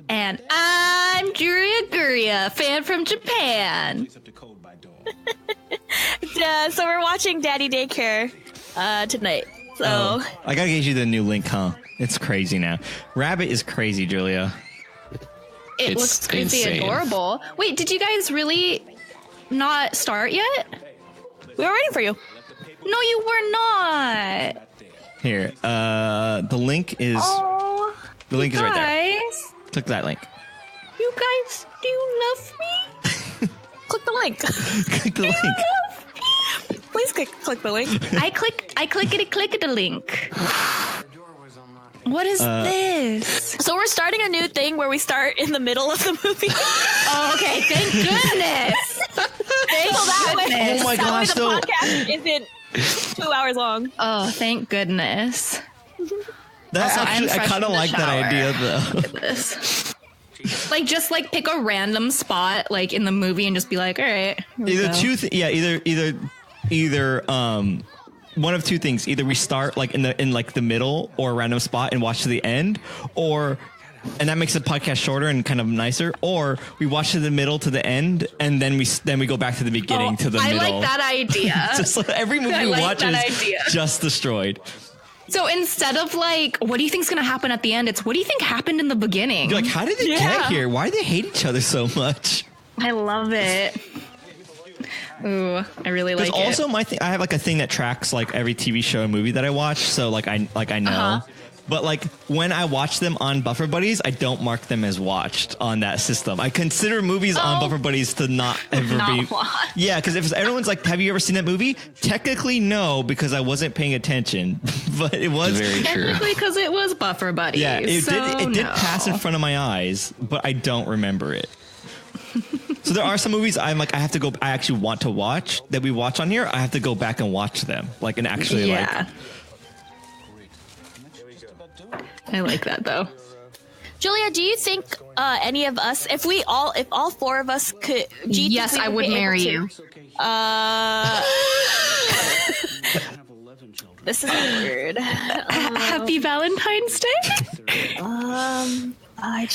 And I'm Guria, fan from Japan. So we're watching Daddy Daycare tonight. So I gotta get you the new link, huh? It's crazy now. Rabbit is crazy, Julia. It looks crazy insane. Adorable. Wait, did you guys really not start yet? We were waiting for you. No, you were not. Here, the link is. Oh, the link is right there. Click that link. You guys, do you love me? Click the link. Click the link. Please click the link. I click the link. What is this? So we're starting a new thing where we start in the middle of the movie. Oh, okay. Thank goodness. Oh my gosh! The podcast isn't 2 hours long. Oh, thank goodness. That's actually, I kind of like that idea, though. Like, just like pick a random spot, like in the movie, and just be like, all right. Either one of two things. Either we start like in the middle or a random spot and watch to the end, and that makes the podcast shorter and kind of nicer. Or we watch to the middle to the end, and then we go back to the beginning to the middle. I like that idea. Just like every movie we watch is just destroyed. So instead of like, what do you think's gonna happen at the end? It's what do you think happened in the beginning? You're like, how did they get here? Why do they hate each other so much? I love it. Ooh, I really like it. Also, I have like a thing that tracks like every TV show and movie that I watch. So like I know. But like when I watch them on Buffer Buddies, I don't mark them as watched on that system. I consider movies on Buffer Buddies to not ever be. Yeah, because if everyone's like, "Have you ever seen that movie?" Technically, no, because I wasn't paying attention. But it was very true. Technically, because it was Buffer Buddies. Yeah, it did pass in front of my eyes, but I don't remember it. So there are some movies I actually want to watch that we watch on here. I have to go back and watch them, like and actually like. I like that though. Julia, do you think any of us, if all four of us could, yes, I would marry you. This is weird. Happy Valentine's Day. I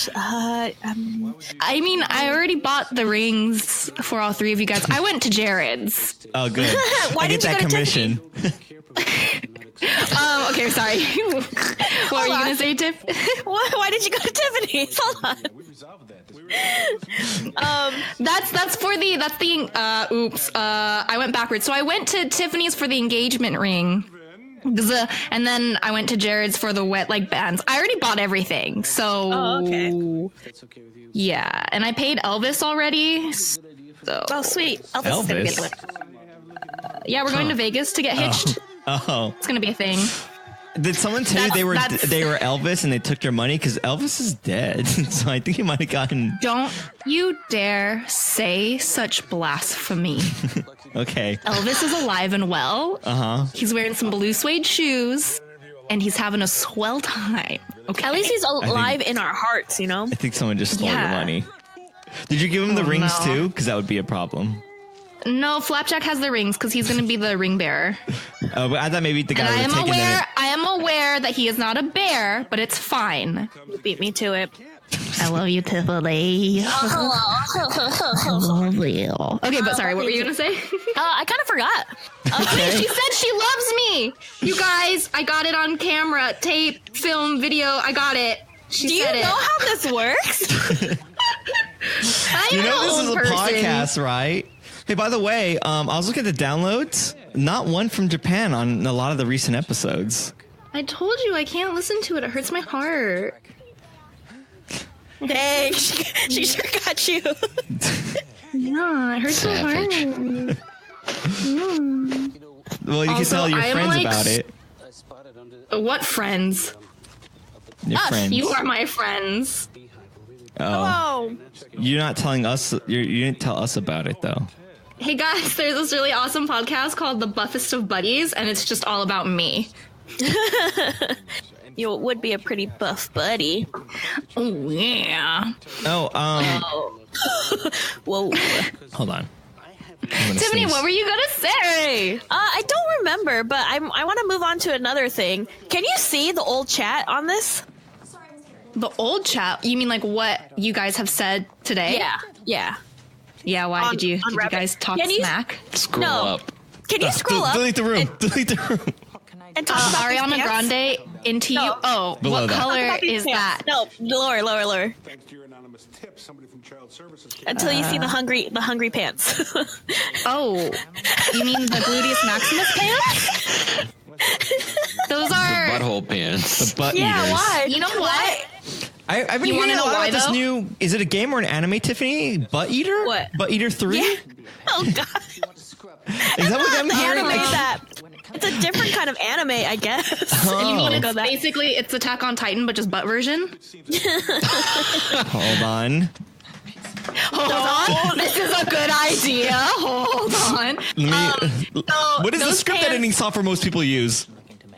mean, I already bought the rings for all three of you guys. I went to Jared's. Oh, good. Why I get that commission. Okay, sorry. What were you gonna say, Tiff? Why did you go to Tiffany's? Hold on. That's the oops. I went backwards. So I went to Tiffany's for the engagement ring. And then I went to Jared's for the wet like bands. I already bought everything. So okay. Yeah, and I paid Elvis already. So sweet. Elvis. Yeah, we're going to Vegas to get hitched. Oh. It's gonna be a thing. Did someone tell you they were Elvis and they took your money? Because Elvis is dead. So I think he might have gotten... Don't you dare say such blasphemy. Okay. Elvis is alive and well. Uh-huh. He's wearing some blue suede shoes and he's having a swell time. Okay. At least he's alive in our hearts, you know? I think someone just stole your money. Did you give him the rings too? Because that would be a problem. No, Flapjack has the rings because he's going to be the ring bearer. Oh, but I thought maybe the guy And would have taken them. I am aware that he is not a bear, but it's fine. You beat me to it. I love you, Tiffany. I love you. Okay, but sorry, what were you going to say? I kind of forgot. Okay, she said she loves me. You guys, I got it on camera, tape, film, video. I got it. Do you know how this works? You know this is a podcast, right? Hey, by the way, I was looking at the downloads. Not one from Japan on a lot of the recent episodes. I told you I can't listen to it. It hurts my heart. Dang, she sure got you. Yeah, it hurts my heart. Well, you can tell your friends about it. What friends? Your friends. You are my friends. Oh. You're not telling us. You didn't tell us about it, though. Hey guys, there's this really awesome podcast called The Buffest of Buddies, and it's just all about me. You would be a pretty buff buddy. Oh yeah. Oh, Whoa. Hold on. Tiffany, what were you gonna say? I don't remember, but I want to move on to another thing. Can you see the old chat on this? The old chat? You mean like what you guys have said today? Yeah. Yeah, why did you guys talk smack? Scroll up. Can you scroll up? Delete the room. Delete the room. And talk about Ariana Grande into you. Oh, Below what that. color is that? No, lower. Thanks to your anonymous tip, somebody from Child Services came Until you see the hungry pants. Oh, you mean the gluteus maximus pants? Those are Butthole pants. The butt Yeah, eaters. why? You know what? I've been You hearing wanna a know lot why, about this though? new. Is it a game or an anime, Tiffany? Butt Eater? What? Butt Eater 3? Yeah. Oh god. Is that what I'm hearing? Anime that. It's a different kind of anime, I guess. Oh. You want to go that? Basically, it's Attack on Titan, but just butt version. Hold on. Hold on. This is a good idea. Hold on. Let me. What is the those script pants- editing software most people use?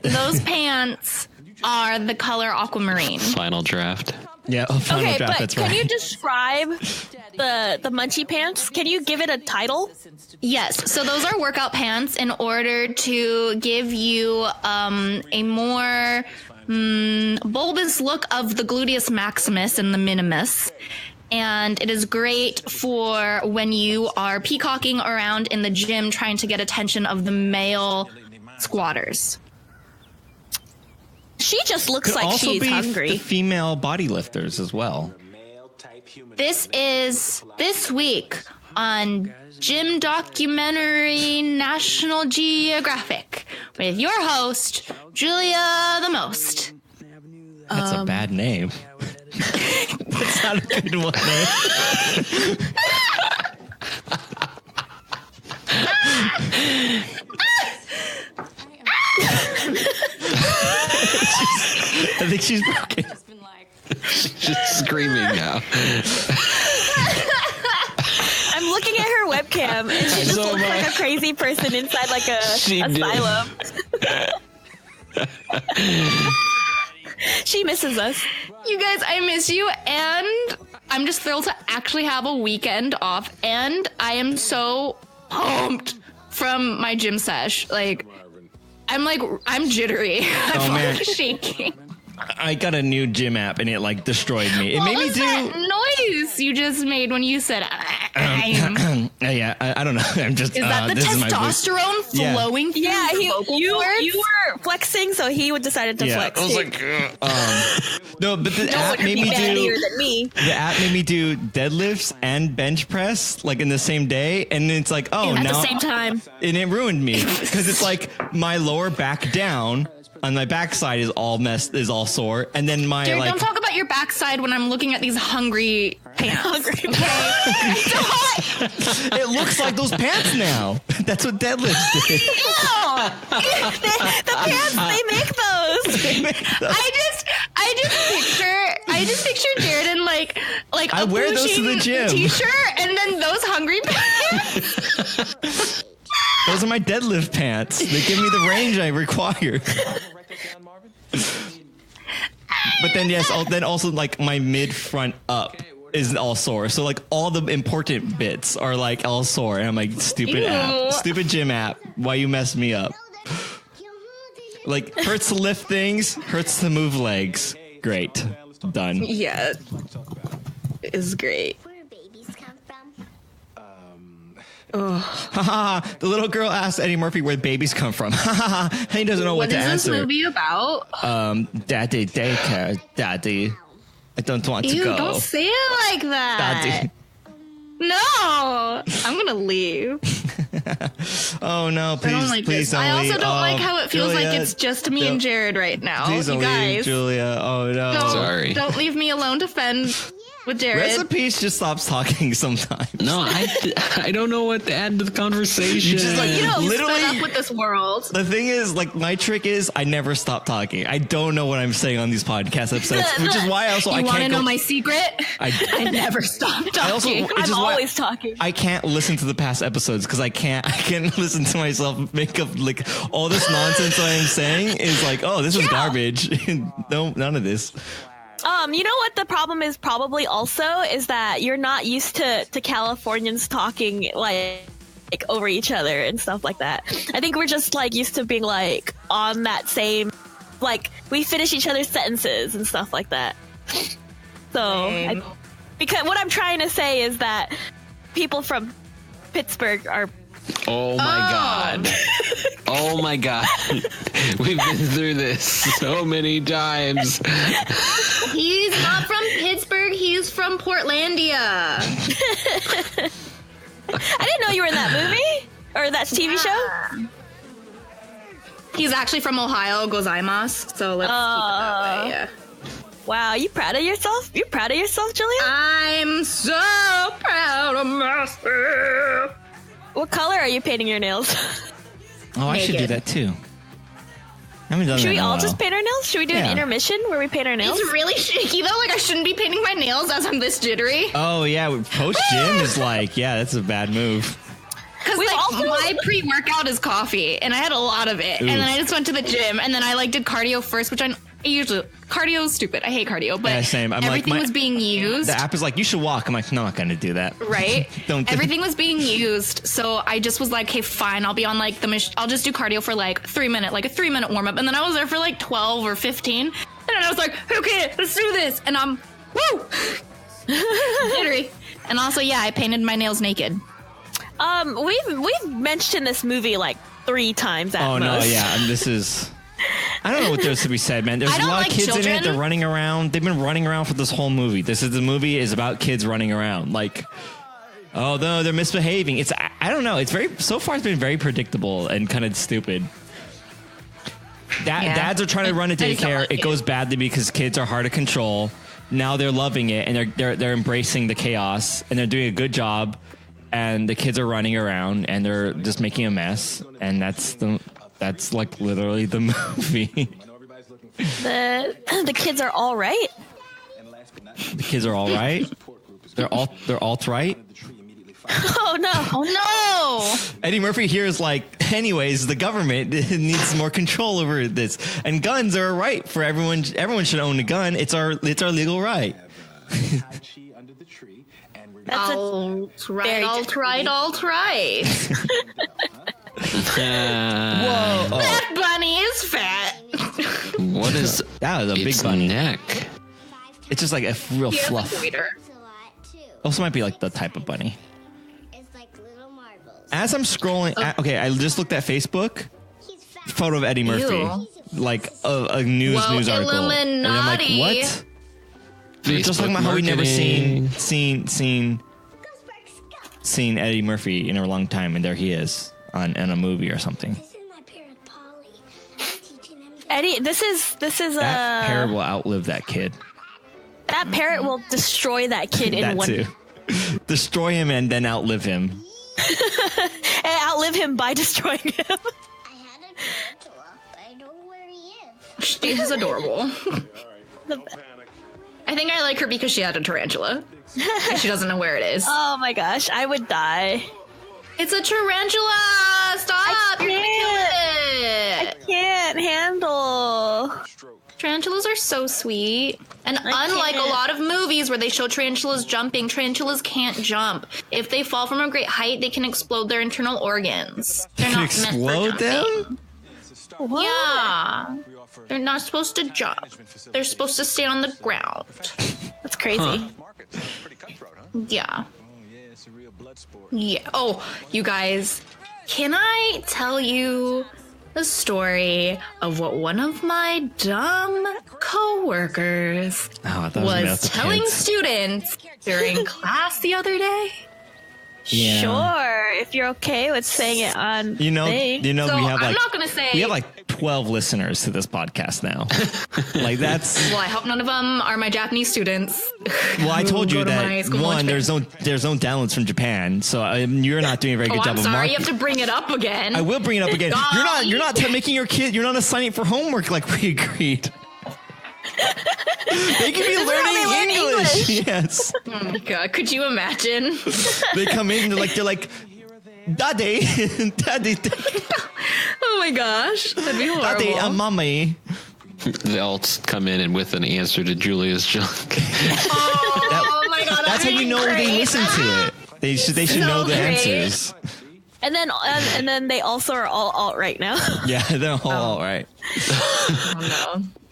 Those pants are the color aquamarine. Final draft. Yeah, Final Okay, Draft, but that's can right. you describe the munchie pants? Can you give it a title? Yes, so those are workout pants in order to give you a more bulbous look of the gluteus maximus and the minimus. And it is great for when you are peacocking around in the gym trying to get attention of the male squatters. She just looks Could like also she's be hungry. the female body lifters as well. This is this week on Gym Documentary National Geographic with your host, Julia the Most. That's a bad name. That's not a good one. I think she's broken. She's screaming now. I'm looking at her webcam, and she just So looks am I. like a crazy person inside like a She did. asylum. She misses us. You guys, I miss you, and I'm just thrilled to actually have a weekend off, and I am so pumped from my gym sesh. I'm jittery. I'm man. shaking. I got a new gym app and it like destroyed me. It What made me was do. that noise you just made when you said Yeah, I don't know. I'm just. Is that the this is my voice. testosterone Yeah. flowing through Yeah, your vocal you cords? were flexing, so he decided to Yeah, flex. I was too. like, no, but the no app one could made be me manlier do. than me. The app made me do deadlifts and bench press like in the same day, and it's like, oh, At now the same time. and it ruined me because it's like my lower back down on my backside is all sore, and then my Jared, like. don't talk about your backside when I'm looking at these hungry pants. It looks like those pants now. That's what deadlifts did. The pants, they make those. I just picture Jared in like I a wear those to the pushing gym. T-shirt and then those hungry pants. Those are my deadlift pants. They give me the range I require. But then then also like my mid front up is all sore. So like all the important bits are like all sore. And I'm like, stupid gym app. Why you messed me up? Like hurts to lift things, hurts to move legs. Great. Done. Yeah. It's great. Where babies come from? Haha. The little girl asked Eddie Murphy where babies come from. Haha. He doesn't know what to answer. What is this movie about? Daddy daycare. Daddy. I don't want to Ew, go. don't say it like that. Daddy. No, I'm gonna leave. Oh no! Please, I don't like please this. don't I also leave. don't like how it feels Julia, like it's just me and Jared right now. Please don't you guys, leave, Julia. Oh no! Sorry. Don't leave me alone to fend with Jared. Recipes just stops talking sometimes. No, I don't know what to add to the conversation. Just like You know, literally. fed up with this world. The thing is, like, my trick is I never stop talking. I don't know what I'm saying on these podcast episodes, which is why also I You can't want to know go. my secret? I never stop talking. I also, which I'm is why always talking. I can't listen to the past episodes because I can't listen to myself make up like all this nonsense I am saying is like, oh, this is garbage. No, none of this. You know what the problem is probably also is that you're not used to Californians talking like over each other and stuff like that. I think we're just like used to being like on that same, like we finish each other's sentences and stuff like that. So, because what I'm trying to say is that people from Pittsburgh are. Oh my god. Oh my god. We've been through this so many times. He's not from Pittsburgh. He's from Portlandia. I didn't know you were in that movie or that TV show. He's actually from Ohio, gozaimasu. So let's keep it that way. Yeah. Wow, you proud of yourself? You proud of yourself, Julia? I'm so proud of myself. What color are you painting your nails? Oh, I should do that too. I haven't done Should that we in a all while. just paint our nails? Should we do an intermission where we paint our nails? It's really shaky though. Like I shouldn't be painting my nails as I'm this jittery. Oh yeah, post gym is like, yeah, that's a bad move. Because like my pre-workout is coffee, and I had a lot of it, and then I just went to the gym, and then I like did cardio first, which I usually cardio is stupid. I hate cardio, but Yeah, same. I'm everything like, was being used. The app is like, you should walk. I'm like, no, I'm not gonna do that. Right? Don't. Everything was being used, so I just was like, "Okay, fine. I'll be on like I'll just do cardio for like 3 minutes, like a 3-minute warm up." And then I was there for like 12 or 15, and then I was like, "Okay, let's do this." And I'm woo, jittery. And also, yeah, I painted my nails naked. We've mentioned this movie like 3 times at most. No, yeah, this is. I don't know what there's to be said, man. There's I a don't lot like of kids in it. children. They're running around. They've been running around for this whole movie. The movie is about kids running around. Like, oh no, they're misbehaving. I don't know. It's so far it's been very predictable and kind of stupid. Dads are trying to run a I just don't daycare. like It goes badly because kids are hard to control. Now they're loving it and they're embracing the chaos and they're doing a good job. And the kids are running around and they're just making a mess. And that's like literally the movie. The kids are all right. The kids are all right. They're alt right. Oh no! Oh no! Eddie Murphy here is like, anyways, the government needs more control over this, and guns are a right for everyone. Everyone should own a gun. It's our legal right. That's Alt right, very alt right, alt right. Whoa! Oh, That bunny is fat. What is that was a big its bunny. neck? It's just like a real He has a fluff. goiter. It's a lot too. Also, might be like the type of bunny. It's like little marbles. As I'm scrolling, okay, I just looked at Facebook. He's fat. Photo of Eddie Murphy, Ew. like a news article, and I'm like, Illuminati. what? We were just talking about how we never seen Eddie Murphy in a long time, and there he is in a movie or something. This is my parent Polly. Teaching him Eddie, this is That parrot will outlive that kid. that parrot will destroy that kid in That one too. Destroy him and then outlive him. and outlive him by destroying him. I had a tarantula, but I know where he is. She's adorable. I think I like her because she had a tarantula. And she doesn't know where it is. Oh my gosh, I would die. It's a tarantula! Stop! You're gonna kill it! I can't handle. Tarantulas are so sweet. And unlike a lot of movies where they show tarantulas jumping, tarantulas can't jump. If they fall from a great height, they can explode their internal organs. They're not meant for jumping. What? Yeah. They're not supposed to jump. They're supposed to stay on the ground. That's crazy. Yeah. Yeah. Oh, you guys, can I tell you the story of what one of my dumb coworkers was telling students during class the other day? Yeah. Sure, if you're okay with saying it on You know, So we have I'm not gonna say. we have like 12 listeners to this podcast now. Like that's. Well, I hope none of them are my Japanese students. Well, I told you Go to my that school one, in there's no downloads from Japan, so you're not doing a very good job I'm of sorry, marketing. you have to bring it up again. I will bring it up again. You're not making your kid. You're not assigning for homework like we agreed. They could be learning English. Yes. Oh my god, could you imagine? They come in. They're like, Daddy, Daddy, Oh my gosh, that'd be horrible. Daddy, Mommy. They all come in and with an answer to Julia's junk. Oh my god, That's how you know they listen to it. They should know the great. answers. And then they also are all alt right now. Yeah, they're all right.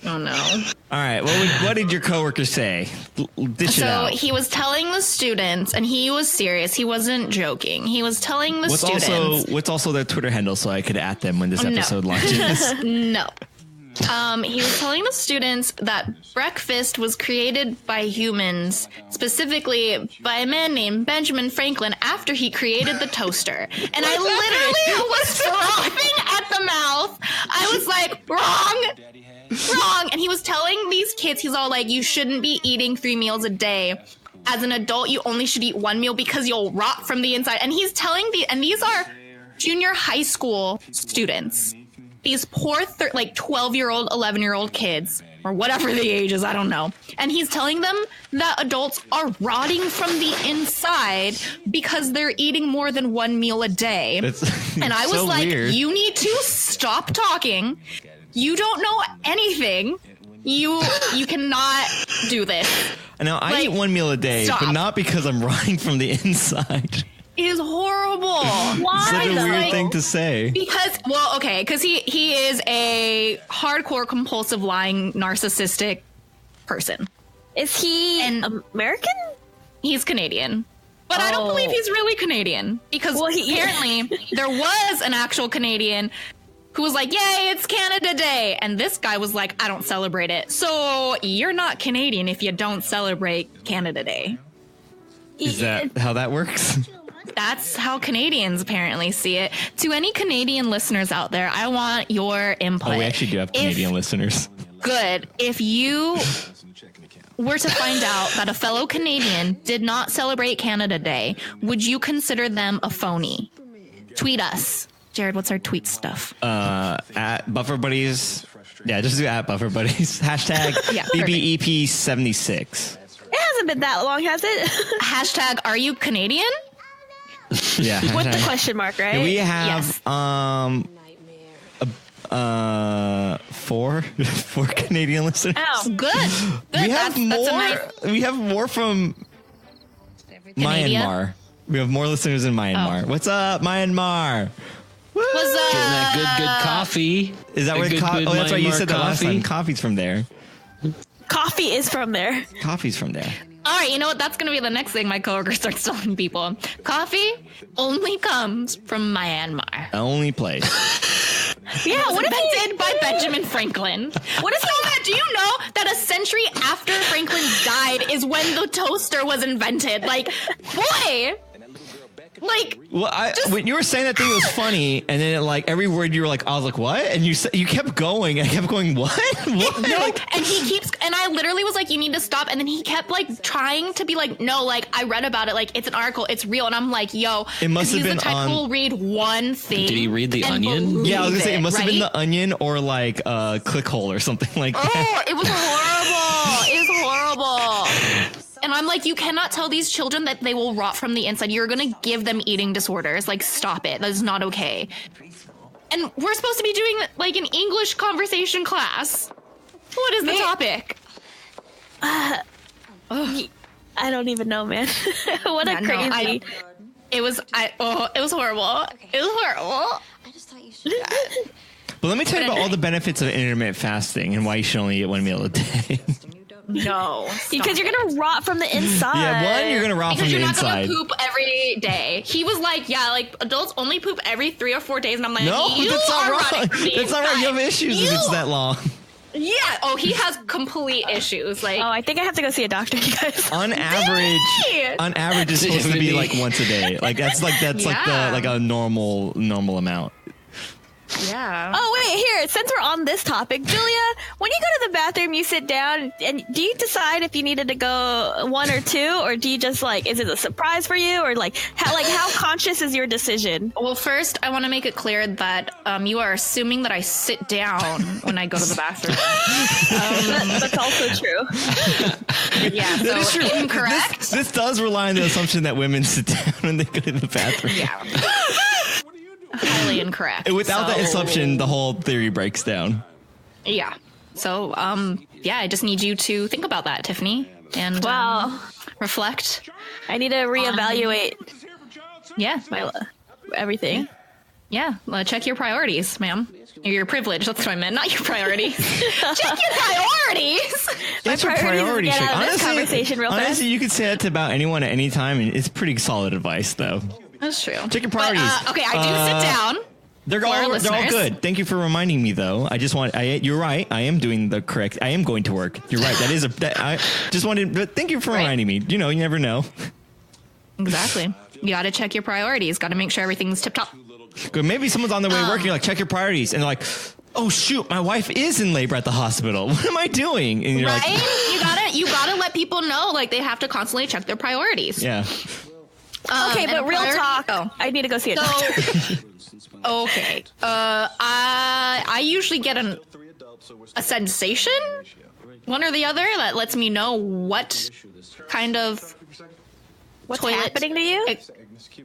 Oh no. All right. What did your coworker say? Dish it out. So he was telling the students, and he was serious. He wasn't joking. He was telling the students. What's also their Twitter handle so I could at them when this episode launches? No. He was telling the students that breakfast was created by humans, specifically by a man named Benjamin Franklin after he created the toaster. And I literally was frothing at the mouth. I was like, wrong. And he was telling these kids, he's all like, you shouldn't be eating 3 meals a day. As an adult, you only should eat 1 meal because you'll rot from the inside. And he's telling and these are junior high school students. These poor 12-year-old, 11-year-old kids, or whatever the age is, I don't know. And he's telling them that adults are rotting from the inside because they're eating more than 1 meal a day. And I was so like, weird. You need to stop talking. You don't know anything. You cannot do this. Now, I eat 1 meal a day, stop. but not because I'm rotting from the inside. It is horrible. Why? Such a weird thing to say. Because he is a hardcore compulsive lying narcissistic person. Is he American? He's Canadian. But I don't believe he's really Canadian because apparently there was an actual Canadian who was like, yay, it's Canada Day. And this guy was like, I don't celebrate it. So you're not Canadian if you don't celebrate Canada Day. Is that how that works? That's how Canadians apparently see it. To any Canadian listeners out there, I want your input. Oh, we actually do have Canadian listeners. Good. If you were to find out that a fellow Canadian did not celebrate Canada Day, would you consider them a phony? Tweet us. Jared, what's our tweet stuff? At Buffer Buddies. Yeah, just do at Buffer Buddies. Hashtag EP76. It hasn't been that long, has it? Hashtag, are you Canadian? Yeah. With the question mark, right? We have four Canadian listeners. Oh, good. We have more. We have more from Canada? Myanmar. We have more listeners in Myanmar. What's up, Myanmar? What's up? Getting that good coffee. Is that where coffee? Oh, that's right. You said that last time. Coffee's from there. Coffee is from there. Coffee's from there. All right, you know what? That's going to be the next thing my coworker starts telling people. Coffee only comes from Myanmar. Only place. Yeah, what if it did by Benjamin Franklin? What if do you know that a century after Franklin died is when the toaster was invented? Like, boy, Like, Well, when you were saying that thing, it was funny, and then like every word you were like, I was like, what? And you kept going, and I kept going, what? What? no, Like, and he keeps, and I literally was like, you need to stop. And then he kept like trying to be like, no, like I read about it, like it's an article, it's real. And I'm like, yo, It must have he's been the type on- who will read one thing. Did he read The and Onion? believe yeah, I was gonna say it must have been right? The Onion or like Clickhole or something like that. Oh, it was horrible. It was horrible. And I'm like, you cannot tell these children that they will rot from the inside. You're going to give them eating disorders. Like, stop it. That is not okay. And we're supposed to be doing like an English conversation class. What is the topic? I don't even know, man. What Yeah, a no, crazy. it was horrible. It was horrible. I just thought you should. But let me tell you about all the benefits of intermittent fasting and why you should only eat one meal a day. No. Because you're gonna rot from the inside. Yeah, one, you're gonna rot Because from you're the not inside. gonna poop every day. He was like, yeah, like adults only poop every 3 or 4 days, and I'm like, No, you that's not are right. rotting from the That's not right. You have inside. issues if it's that long. Yeah. Oh, he has complete issues. Like, Oh, I think I have to go see a doctor, you guys. On average, it's supposed to be like once a day. Like that's like Yeah. a normal amount. yeah. Oh wait, here. Since we're on this topic, Julia, when you go to the bathroom, you sit down, and do you decide if you needed to go 1 or 2, or do you just like, is it a surprise for you, or like how conscious is your decision? Well, first, I want to make it clear that you are assuming that I sit down when I go to the bathroom. That's also true. Yeah, so That is true. incorrect. This does rely on the assumption that women sit down when they go to the bathroom. Yeah. Highly incorrect. And without that So- assumption, the whole theory breaks down. Yeah. So, yeah, I just need you to think about that, Tiffany, and Wow. reflect. I need to reevaluate Yeah. everything. Yeah. Check your priorities, ma'am. Or your privilege. That's what I meant. Not your priorities. Check your priorities. That's your priorities is priority get check. out of this conversation real fast. Honestly, you could say that to about anyone at any time, and it's pretty solid advice, though. That's true. Check your But, priorities. okay, I do sit down. They're our all listeners. good. Thank you for reminding me, though. You're right. I am doing the correct. I am going to work. You're right. I just wanted. But thank you for Right. reminding me. You never know. Exactly. You got to check your priorities. Got to make sure everything's tip top. Good. Maybe someone's on their way to work. You're like, check your priorities, and they're like, oh shoot, my wife is in labor at the hospital. What am I doing? And you're Right? like, You gotta let people know, like, they have to constantly check their priorities. yeah. Okay, and but a real priority- talk. Oh. I need to go see a doctor. So, okay. I usually get a sensation, one or the other, that lets me know what kind of What's toilet happening to you?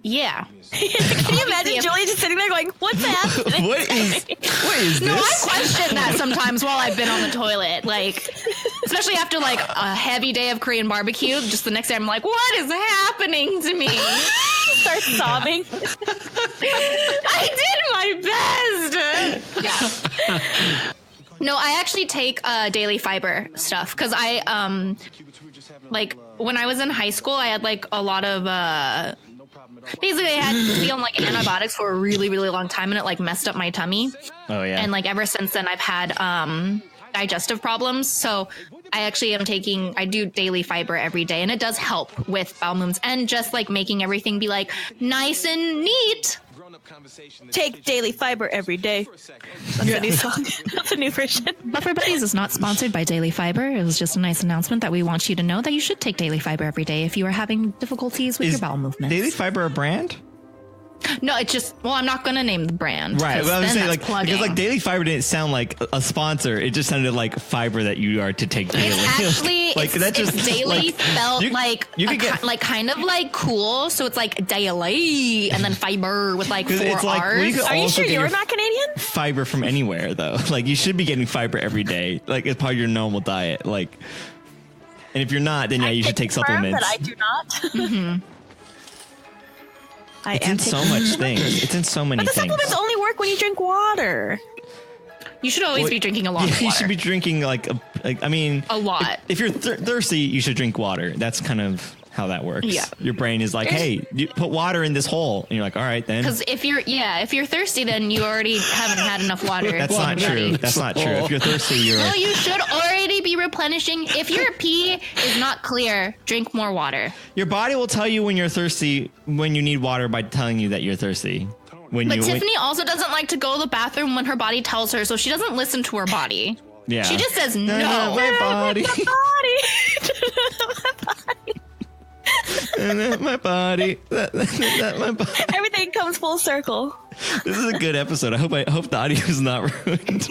Yeah. Can you imagine Julia just sitting there going, "What's happening?" What is No, I this? question that sometimes while I've been on the toilet, like, especially after like a heavy day of Korean barbecue. Just the next day, I'm like, what is happening to me? Start sobbing. I did my best. Yeah. No, I actually take daily fiber stuff because I like when I was in high school, I had like a lot of basically I had to be on like antibiotics for a really, really long time, and it like messed up my tummy. Oh yeah. And like ever since then, I've had digestive problems. So I do daily fiber every day, and it does help with bowel movements and just like making everything be like nice and neat. Take daily fiber every day. That's a new song. That's a new version. Buffer Buddies is not sponsored by Daily Fiber. It was just a nice announcement that we want you to know that you should take Daily Fiber every day if you are having difficulties with Is your bowel movements. Daily Fiber a brand? No, it's just, well, I'm not going to name the brand. Right. Well, I was then saying that's like plugging. because like Daily Fiber didn't sound like a sponsor. It just sounded like fiber that you are to take daily. It's actually like it's daily spelled you could get like kind of like cool, so it's like daily and then fiber with like 4 it's like, well, you R's. could Are you also sure get you're your not Canadian? fiber from anywhere though. Like you should be getting fiber every day, like as part of your normal diet. Like, and if you're not, then yeah, you should take Confirm supplements. that I do not. Mm-hmm. I It's am in taking- so much things. It's in so many But the things. supplements only work when you drink water. You should always Well, be drinking a lot Yeah, of you water. should be drinking like I mean, A lot. If you're thirsty, you should drink water. That's kind of how that works. Yeah. Your brain is like, hey, you put water in this hole. And you're like, all right, then. Because if you're thirsty, then you already haven't had enough water. That's not true. That's not true. If you're thirsty, you're No, you should already be replenishing. If your pee is not clear, drink more water. your body will tell you when you're thirsty, when you need water by telling you that you're thirsty. But Tiffany also doesn't like to go to the bathroom when her body tells her, so she doesn't listen to her body. Yeah. She just says no. My body. My body. My body. Everything comes full circle. This is a good episode. I hope the audio is not ruined.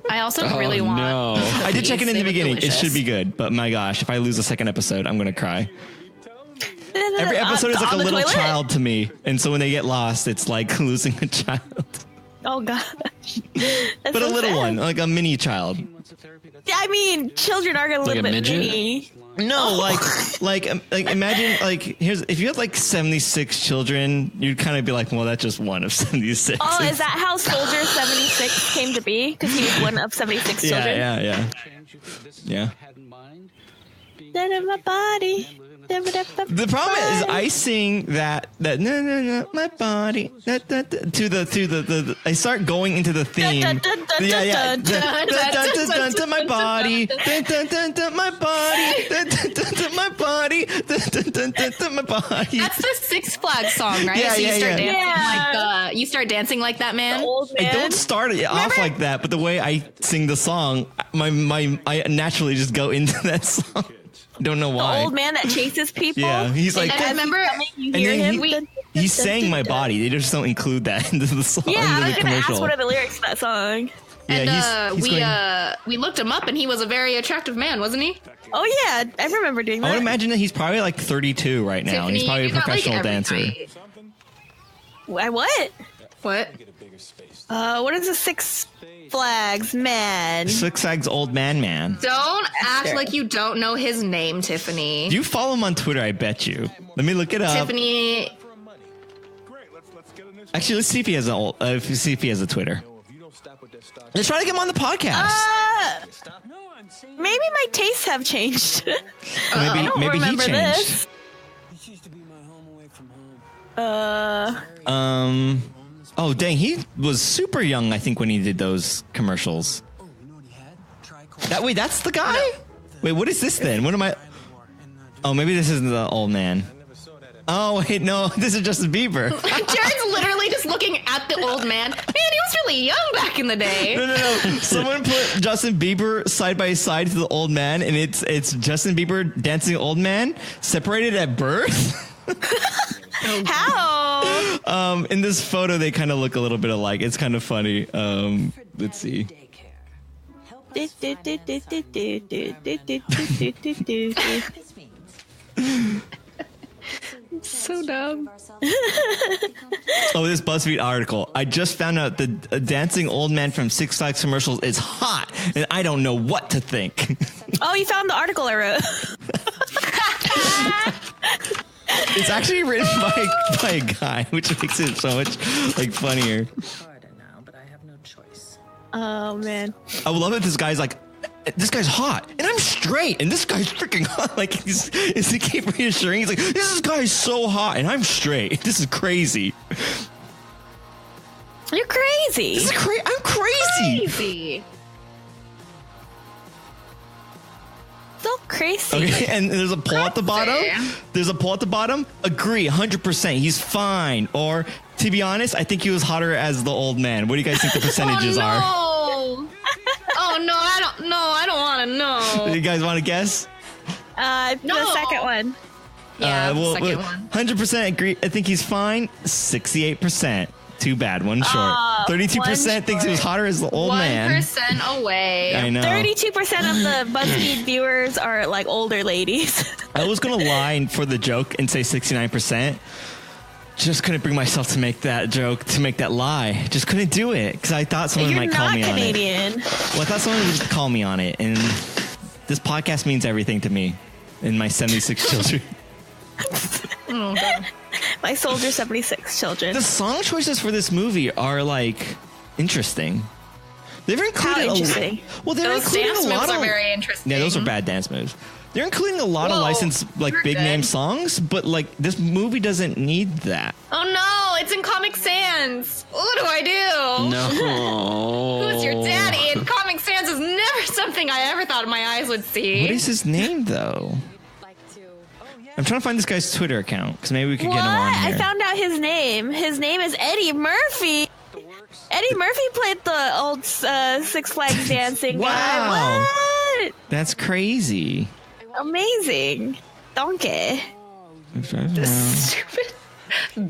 I also really want. No. I did check it in the They look beginning. delicious. It should be good, but my gosh, if I lose a second episode, I'm gonna cry. Every episode is like a On the little toilet? child to me, and so when they get lost, it's like losing a child, Oh gosh. but a little one, like a mini child. Yeah, I mean, children are a little a bit midget? mini. No, like imagine if you had like 76 children, you'd kind of be like, well, that's just one of 76. Oh, is that how Soldier 76 came to be? Because he was one of 76 children. Yeah. Dead in my body. The problem is I sing that no my body to the I start going into the theme. Yeah. My body. My body. My body. My body. That's the Six Flags song, right? Yeah, so you yeah, start yeah. dancing like you start dancing like that man. Old I man. don't start it off like that, but the way I sing the song, I naturally just go into that song. I don't know The why. old man that chases people. Yeah, he's like, And I remember You and hear then him. he sang my body. They just don't include that into the song, Yeah, I into was the gonna ask commercial. what are the lyrics to that song. Yeah, And he's going, we looked him up, and he was a very attractive man, wasn't he? Oh yeah, I remember doing I that. would imagine that he's probably like 32 right now, and he's probably Tiffany, a you got, like, professional every dancer. height. What? What? What is a Six Flags man? Six Flags Old Man. Don't act fair. like you don't know his name, Tiffany. Do you follow him on Twitter? I bet you. Let me look it up. Tiffany, Actually, let's see if he has a Twitter. Let's try to get him on the podcast. Maybe my tastes have changed. maybe I don't maybe he remember changed. this. Oh dang, he was super young. I think when he did those commercials. That's the guy. Wait, what is this then? What am I? Oh, maybe this isn't the old man. Oh wait, no, this is Justin Bieber. Jared's literally just looking at the old man. Man, he was really young back in the day. No. Someone put Justin Bieber side by side to the old man, and it's Justin Bieber dancing old man separated at birth. How? In this photo, they kind of look a little bit alike. It's kind of funny. Let's see. So dumb. Oh, this BuzzFeed article. I just found out the dancing old man from Six Flags commercials is hot, and I don't know what to think. Oh, you found the article I wrote. It's actually written by a guy, which makes it so much like funnier. Oh man. I would love it. This guy's like, this guy's hot, and I'm straight, and this guy's freaking hot. Like he keep reassuring. He's like, this guy's so hot, and I'm straight. This is crazy. You're crazy. This is I'm crazy. Crazy. So crazy. Okay, and there's a poll at the bottom. Agree, 100%. He's fine. Or, to be honest, I think he was hotter as the old man. What do you guys think the percentages are? Oh no, I don't want to know. You guys want to guess? The second one. Yeah, the second one. 100% agree. I think he's fine. 68%. Too bad. One short. 32% one thinks he was hotter as the old man. 1% away. I know. 32% of the BuzzFeed viewers are like older ladies. I was going to lie for the joke and say 69%. Just couldn't bring myself to make that joke, to make that lie. Just couldn't do it because I thought someone You're might call not me on it. Canadian. Well, I thought someone would just call me on it, and this podcast means everything to me and my 76 children. Oh, God. My Soldier 76 children. The song choices for this movie are like interesting. They've included How interesting? Well, they're Those including dance a lot moves of are very interesting. Yeah, those are bad dance moves. They're including a lot of licensed, like, you're big good. name songs, but, like, this movie doesn't need that. Oh no, it's in Comic Sans. What do I do? No. Who's your daddy? And Comic Sans is never something I ever thought my eyes would see. What is his name, though? I'm trying to find this guy's Twitter account, because maybe we could get him on here. I found out his name. His name is Eddie Murphy. Eddie Murphy played the old Six Flags dancing Wow. guy. What? That's crazy. Amazing. Donkey. Stupid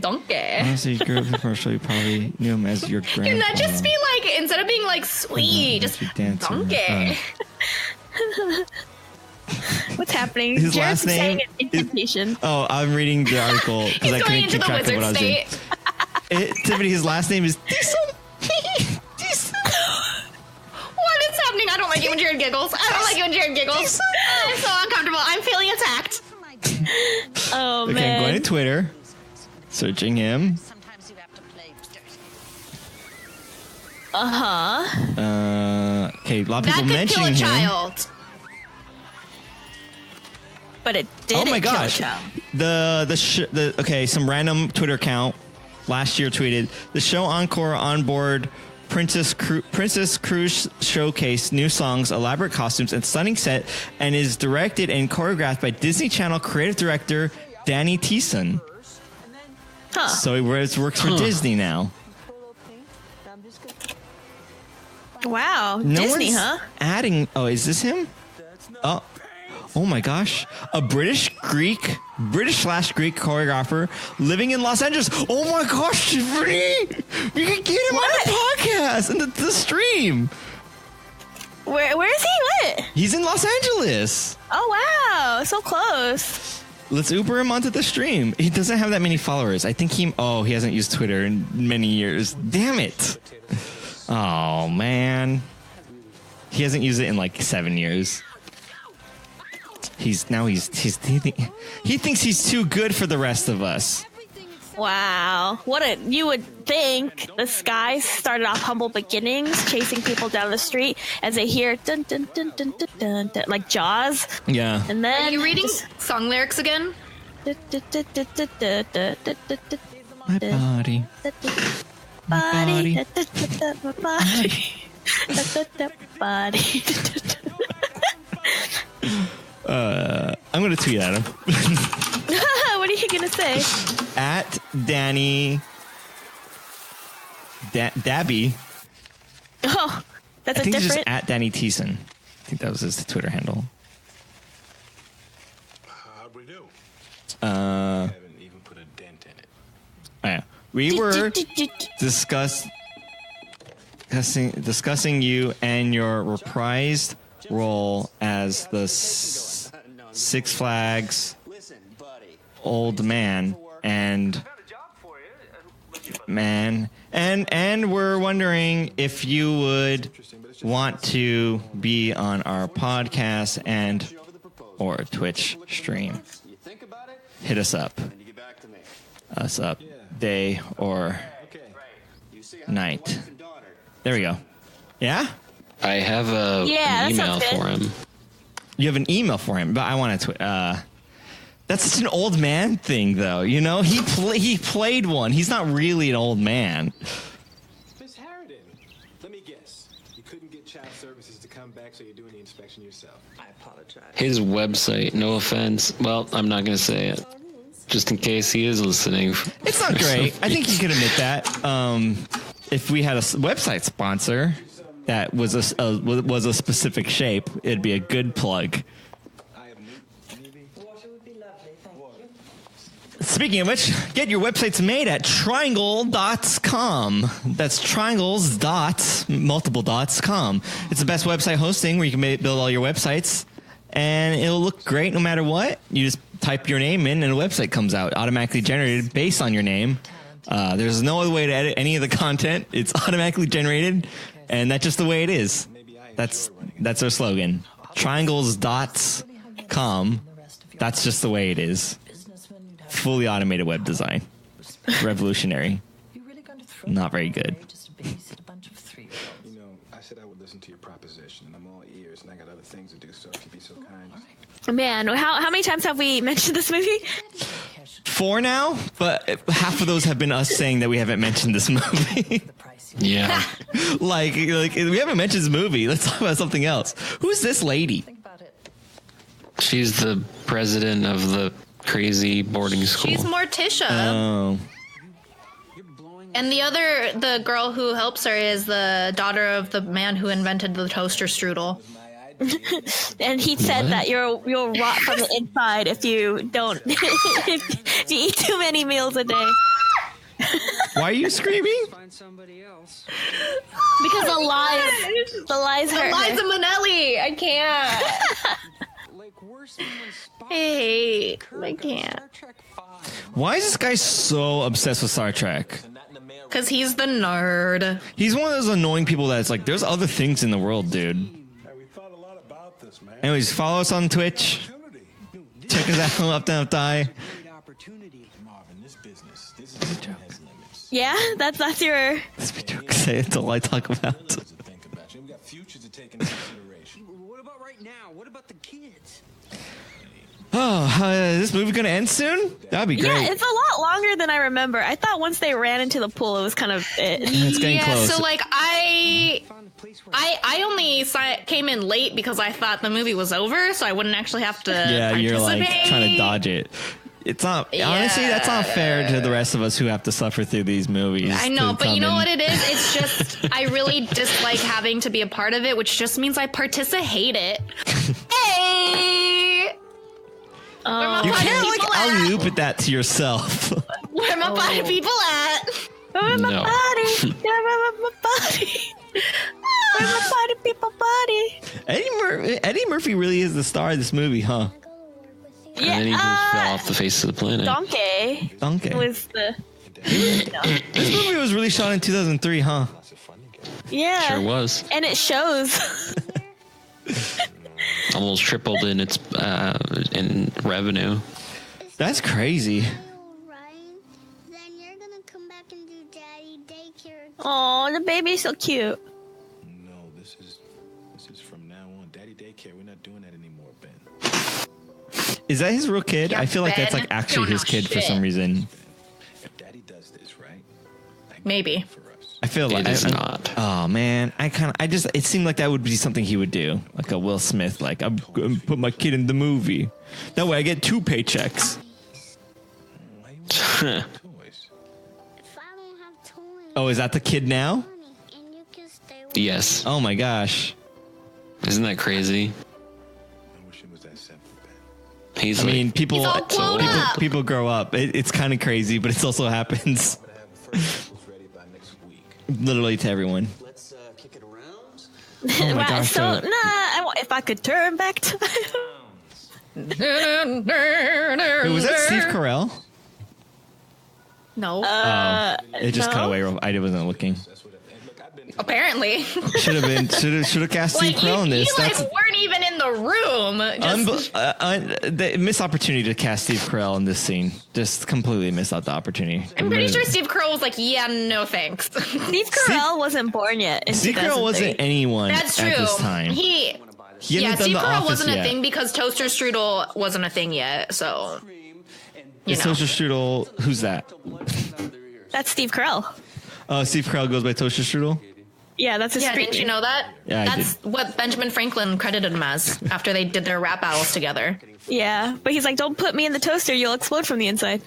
donkey. Honestly, you grew up in commercial, you probably knew him as your grandpa. Can that just be like, instead of being like sweet, just donkey? What's happening? His Jared's last name saying an incantation. Oh, I'm reading the article because He's I going couldn't into keep the track of wizard what I was doing. state. Tiffany, his last name is Diesel. What is happening? I don't like it when Jared giggles. I don't like it when Jared giggles. I'm so uncomfortable. I'm feeling attacked. Oh, Okay, I'm man. going to Twitter, searching him. Sometimes you have to play dirty. Okay, a lot of That people could kill mentioning a him. child. But it did. Oh my gosh! Some random Twitter account last year tweeted the show encore on board Princess Cruise showcase new songs, elaborate costumes, and stunning set, and is directed and choreographed by Disney Channel creative director Danny Thiessen. Huh. So he works for Disney now. Wow. No Disney, one's huh? adding. Oh, is this him? Oh my gosh! A British/Greek choreographer living in Los Angeles. Oh my gosh, Tiffany! You can get him on the podcast and the stream. Where is he? What? He's in Los Angeles. Oh wow, so close. Let's Uber him onto the stream. He doesn't have that many followers. I think he hasn't used Twitter in many years. Damn it! Oh man, he hasn't used it in like 7 years. He thinks he's too good for the rest of us. Wow. You would think this guy started off humble beginnings, chasing people down the street as they hear dun dun dun dun dun dun, dun like Jaws. Yeah. And then Are you reading song lyrics again? My body. Body. Body. I'm gonna tweet at him. What are you gonna say? At Danny Dabby. Oh, that's I think it's just different. at Danny Thiessen. I think that was his Twitter handle. How'd we do? Uh, Haven't even put a dent in it. Oh yeah. We were discussing you and your reprised role as the Six Flags old man and we're wondering if you would want to be on our podcast and or Twitch stream. Hit us up. Day or night. There we go. Yeah? I have an that email sounds good. for him. You have an email for him, but I want to. That's such an old man thing, though. You know, he played one. He's not really an old man. Miss Harridan, let me guess. You couldn't get child services to come back, so you're doing the inspection yourself. I apologize. His website, no offense. Well, I'm not going to say it. Just in case he is listening. It's not great. I think you could admit that. If we had a website sponsor that was a specific shape, it'd be a good plug. Speaking of which, get your websites made at triangle.com. That's triangles.multiple.com. It's the best website hosting where you can build all your websites, and it'll look great no matter what. You just type your name in, and a website comes out automatically generated based on your name. There's no other way to edit any of the content. It's automatically generated, and that's just the way it is. That's our slogan. Triangles.com. That's just the way it is. Fully automated web design. Revolutionary. Not very good. You know, I said I would listen to your proposition, and I'm all ears, and I got other things to do, so if you'd be so kind. Man, how many times have we mentioned this movie? 4 now, but half of those have been us saying that we haven't mentioned this movie. Yeah. like we haven't mentioned this movie. Let's talk about something else. Who's this lady? She's the president of the crazy boarding school. She's Morticia. Oh. And the girl who helps her is the daughter of the man who invented the toaster strudel. And he said that you'll rot from the inside if you don't if you eat too many meals a day. Why are you screaming? Because the lies hurt. Liza Minnelli, I can't. Hey, I can't. Why is this guy so obsessed with Star Trek? Because he's the nerd. He's one of those annoying people that's like, there's other things in the world, dude. Anyways, follow us on Twitch. Check us out on UpDownLeftDie. Yeah, that's your. Let's be joke. Say it's all I talk about. What about right now? What about the kids? Oh, is this movie gonna end soon? That'd be great. Yeah, it's a lot longer than I remember. I thought once they ran into the pool, it was kind of it. It's getting close. So like I only came in late because I thought the movie was over, so I wouldn't actually have to. Yeah, you're like participate. trying to dodge it. It's not honestly. That's not fair to the rest of us who have to suffer through these movies. I know, but you know what it is? It's just I really dislike having to be a part of it, which just means I participate it. Hey. You can't like alley-oop at that to yourself. Where my body people at? Where my No. body? Where my body? Where my body people body? Eddie Murphy really is the star of this movie, huh? And then he just fell off the face of the planet. Donkey was the. This movie was really shot in 2003, huh? Yeah. Sure was. And it shows. Almost tripled in its in revenue. That's crazy. Then you're gonna come back and do daddy daycare. Oh, the baby's so cute. No, this is from now on. Daddy daycare. We're not doing that anymore, Ben. Is that his real kid? Yeah, I feel like that's Ben, like actually don't his know kid for shit. some reason. If Daddy does this, right? Maybe. For us. I feel like It is not. Oh man, it seemed like that would be something he would do, like a Will Smith, like I'm gonna put my kid in the movie. That way I get 2 paychecks. Why you want toys? If I don't have toys, Oh, is that the kid now? and you can stay with Yes. Oh my gosh. Isn't that crazy? I wish it was that simple, Ben. He's I mean, people all blown up. people grow up. It's kind of crazy, but it also happens I'm gonna have the first episodes ready by next week. literally to everyone. Let's kick it around. Oh my gosh. So if I could turn back time. Wait, was that Steve Carell? No. It just cut no. away. I wasn't looking. Apparently. Should have cast Steve Like Carell in this. you weren't even in the room. Just, They missed opportunity to cast Steve Carell in this scene. Just completely missed out the opportunity. I'm pretty sure Steve Carell was like, yeah, no thanks. Steve Carell wasn't born yet. In Steve Carell 2003. wasn't anyone That's true. at this time. He hadn't yeah, done Steve The Carell Office wasn't yet. a thing because Toaster Strudel wasn't a thing yet. So, you Is know. Toaster Strudel? Who's that? That's Steve Carell. Steve Carell goes by Toaster Strudel. Yeah, that's his Yeah, street didn't you name. know that? Yeah, I That's what Benjamin Franklin credited him as after they did their rap battles together. Yeah, but he's like, don't put me in the toaster, you'll explode from the inside.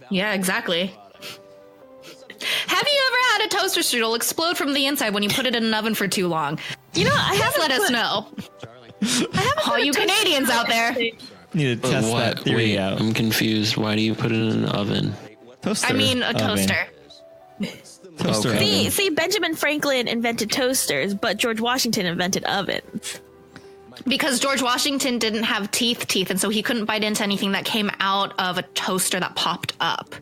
Yeah, exactly. Have you ever had a toaster strudel explode from the inside when you put it in an oven for too long? You know, I haven't Let us put- know. I haven't All put a you toaster Canadians out there. Need to But test what? that theory Wait, out. I'm confused. Why do you put it in an oven? Toaster. I mean, a oven. toaster. Toaster. Okay. oven. See, Benjamin Franklin invented toasters, but George Washington invented ovens. Because George Washington didn't have teeth, and so he couldn't bite into anything that came out of a toaster that popped up.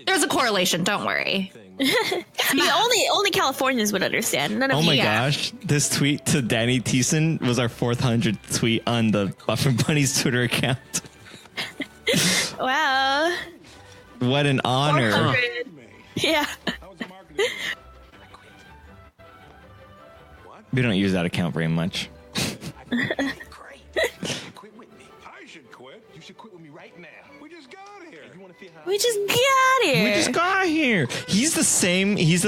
There's a correlation, don't worry. Only Californians would understand. None of Oh you. my Yeah. gosh! This tweet to Danny Thiessen was our 400th tweet on the Buffer Bunnies Twitter account. Wow. What an honor! 400. Yeah. We don't use that account very much. Quit with me. I should quit. You should quit with me right now. We just got here. You want to feel how We just got here. We just got here. He's the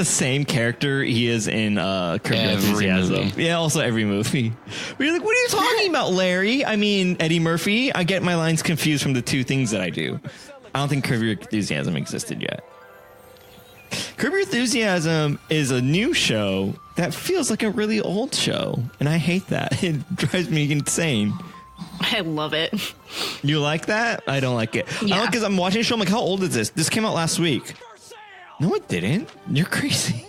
same character he is in Curb Your Enthusiasm. movie. Yeah, also every movie. We're like, what are you talking about, Larry? I mean, Eddie Murphy. I get my lines confused from the two things that I do. I don't think Curb Your Enthusiasm existed yet. Curb Your Enthusiasm is a new show that feels like a really old show, and I hate that. It drives me insane. I love it. You like that? I don't like it. Yeah. I don't, because I'm watching a show. I'm like, how old is this? This came out last week. No, it didn't. You're crazy.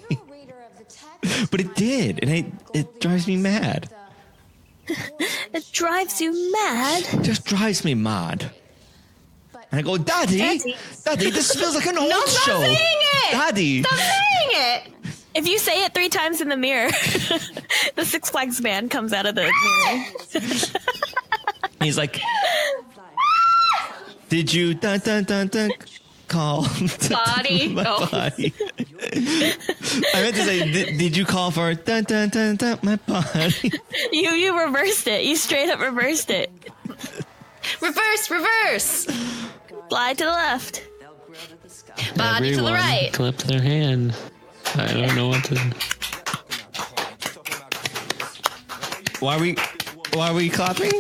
But it did, and it drives me mad. It drives you mad. It just drives me mad. And I go, Daddy, this feels like an old No, show. stop saying it! Daddy. Stop saying it! If you say it 3 times in the mirror, the Six Flags band comes out of the mirror. He's like, did you call Body. my Oh. body? I meant to say, did you call for my body? You reversed it. You straight up reversed it. Reverse. Slide to the left. Body to the Everyone right. clap their hand. I don't know what to. Why are we clapping?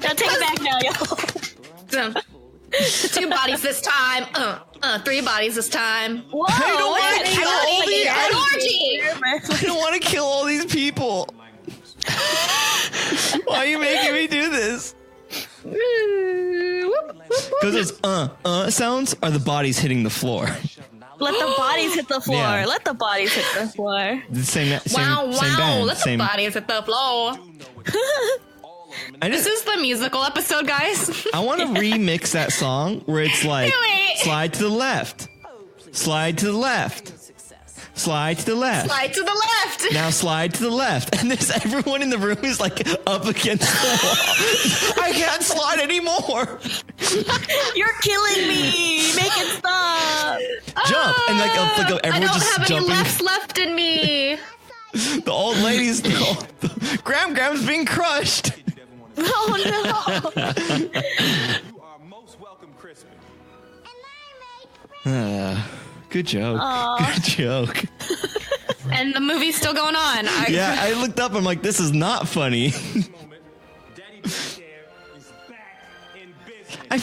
Now take it back now, yo. 2 bodies this time. 3 bodies this time. Whoa, I don't wait, wanna kill I all gotta the- get I an don't- orgy. I don't want to kill all these people. Why are you making me do this? Because those sounds are the bodies hitting the floor. Let the bodies hit the floor. Yeah. Let the bodies hit the floor. The same Wow. band. Let the bodies hit the floor. This is the musical episode, guys. I want to remix that song where it's like, Wait. slide to the left, slide to the left, slide to the left. Slide to the left. Now slide to the left. And there's everyone in the room is like up against the wall. I can't slide anymore. You're killing me. Make it stop. Jump. And like I everyone don't just have any jumping. lefts left in me. The old ladies, Graham's being crushed. Oh no. you are most welcome, Crispin. Good joke. Good joke. And the movie's still going on. Yeah, I looked up. I'm like, this is not funny. Moment. Daddy Daycare is back in business. I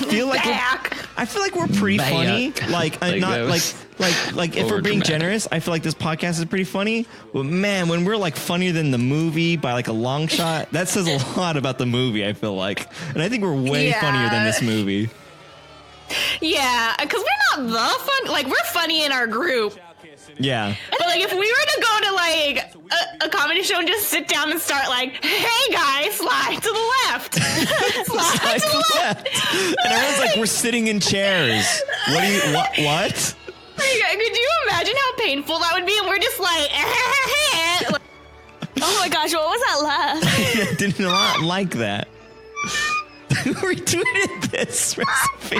feel like we're pretty Back. funny. Like, Like not that was like if we're being overdramatic. generous, I feel like this podcast is pretty funny. But man, when we're like funnier than the movie by like a long shot, that says a lot about the movie. I feel like, and I think we're way Yeah. funnier than this movie. Yeah, because we're not the fun. Like, we're funny in our group. Yeah. But, like, if we were to go to, like, a comedy show and just sit down and start, like, hey, guys, slide to the left. slide to the left. And everyone's like, we're sitting in chairs. What do you, what? Could you imagine how painful that would be? And we're just like, Oh my gosh, what was that laugh? I did not like that. Who retweeted this recipe?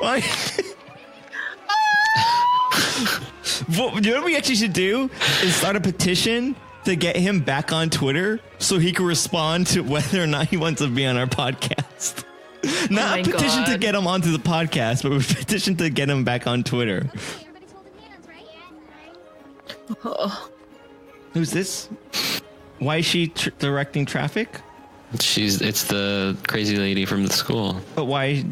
Why? You know what we actually should do is start a petition to get him back on Twitter so he can respond to whether or not he wants to be on our podcast. Not my a petition to God. get him onto the podcast, but a petition to get him back on Twitter. Everybody's holding hands, right? Who's this? Why is she directing traffic? It's the crazy lady from the school. But why?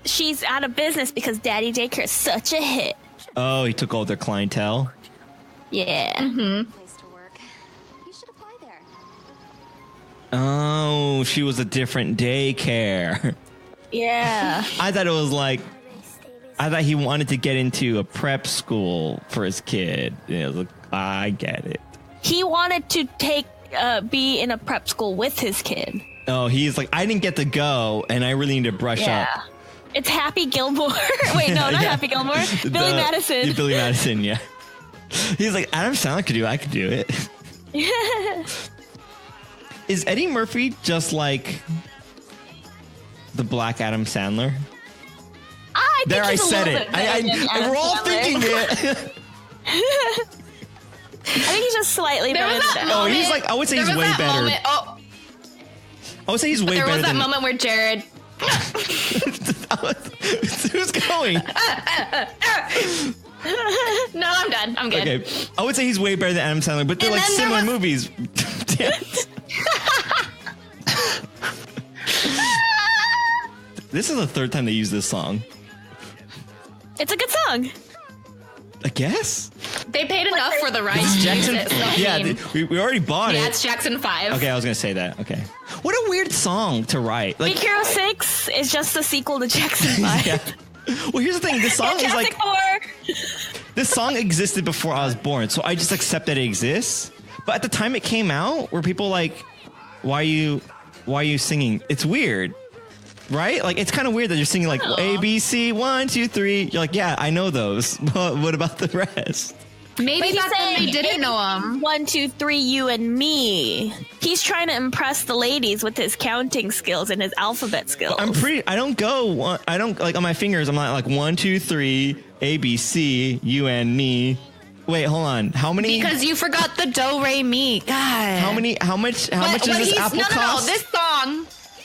She's out of business because Daddy Daycare is such a hit. Oh, he took all their clientele. Yeah. Place to work. You should apply there. Oh, she was a different daycare. Yeah. I thought it was like, I thought he wanted to get into a prep school for his kid. It was like, I get it. He wanted to be in a prep school with his kid. Oh, he's like, I didn't get to go, and I really need to brush Yeah. up. It's Happy Gilmore. Wait, no, not Yeah. Happy Gilmore. Billy Madison. Yeah, Billy Madison, yeah. He's like, Adam Sandler could do it. I could do it. Is Eddie Murphy just like the black Adam Sandler? I think There, I he's a said little it. bit better than Adam We're all Sandler. thinking it. think he's just slightly There better was than that Jared. Oh, he's like, I would say he's way better. I would say he's way There better was that than. moment where Jared. Who's going? No, I'm done. I'm good. Okay, I would say he's way better than Adam Sandler, but they're And like then there similar was- movies. Damn it. This is the third time they use this song. It's a good song. I guess. They paid enough for the rights. This is to use Jackson. it, so I Yeah, mean, we already bought yeah, it. it's Jackson 5. Okay, I was gonna say that. Okay, what a weird song to write. Like, Big Hero 6 is just the sequel to Jackson 5. yeah. Well, here's the thing. This song is like Fantastic 4. this song existed before I was born, so I just accept that it exists. But at the time it came out, were people like, "Why are you singing?" It's weird, right? Like, it's kind of weird that you're singing like A B C 1 2 3. You're like, yeah, I know those. But what about the rest? Maybe But back then they didn't know him. 1, 2, 3, you and me. He's trying to impress the ladies with his counting skills and his alphabet skills. I don't go. I don't like on my fingers. I'm not like 1 2 3 A B C you and me. Wait, hold on. How many? Because you forgot the do re mi. God. How many? How much does this apple cost?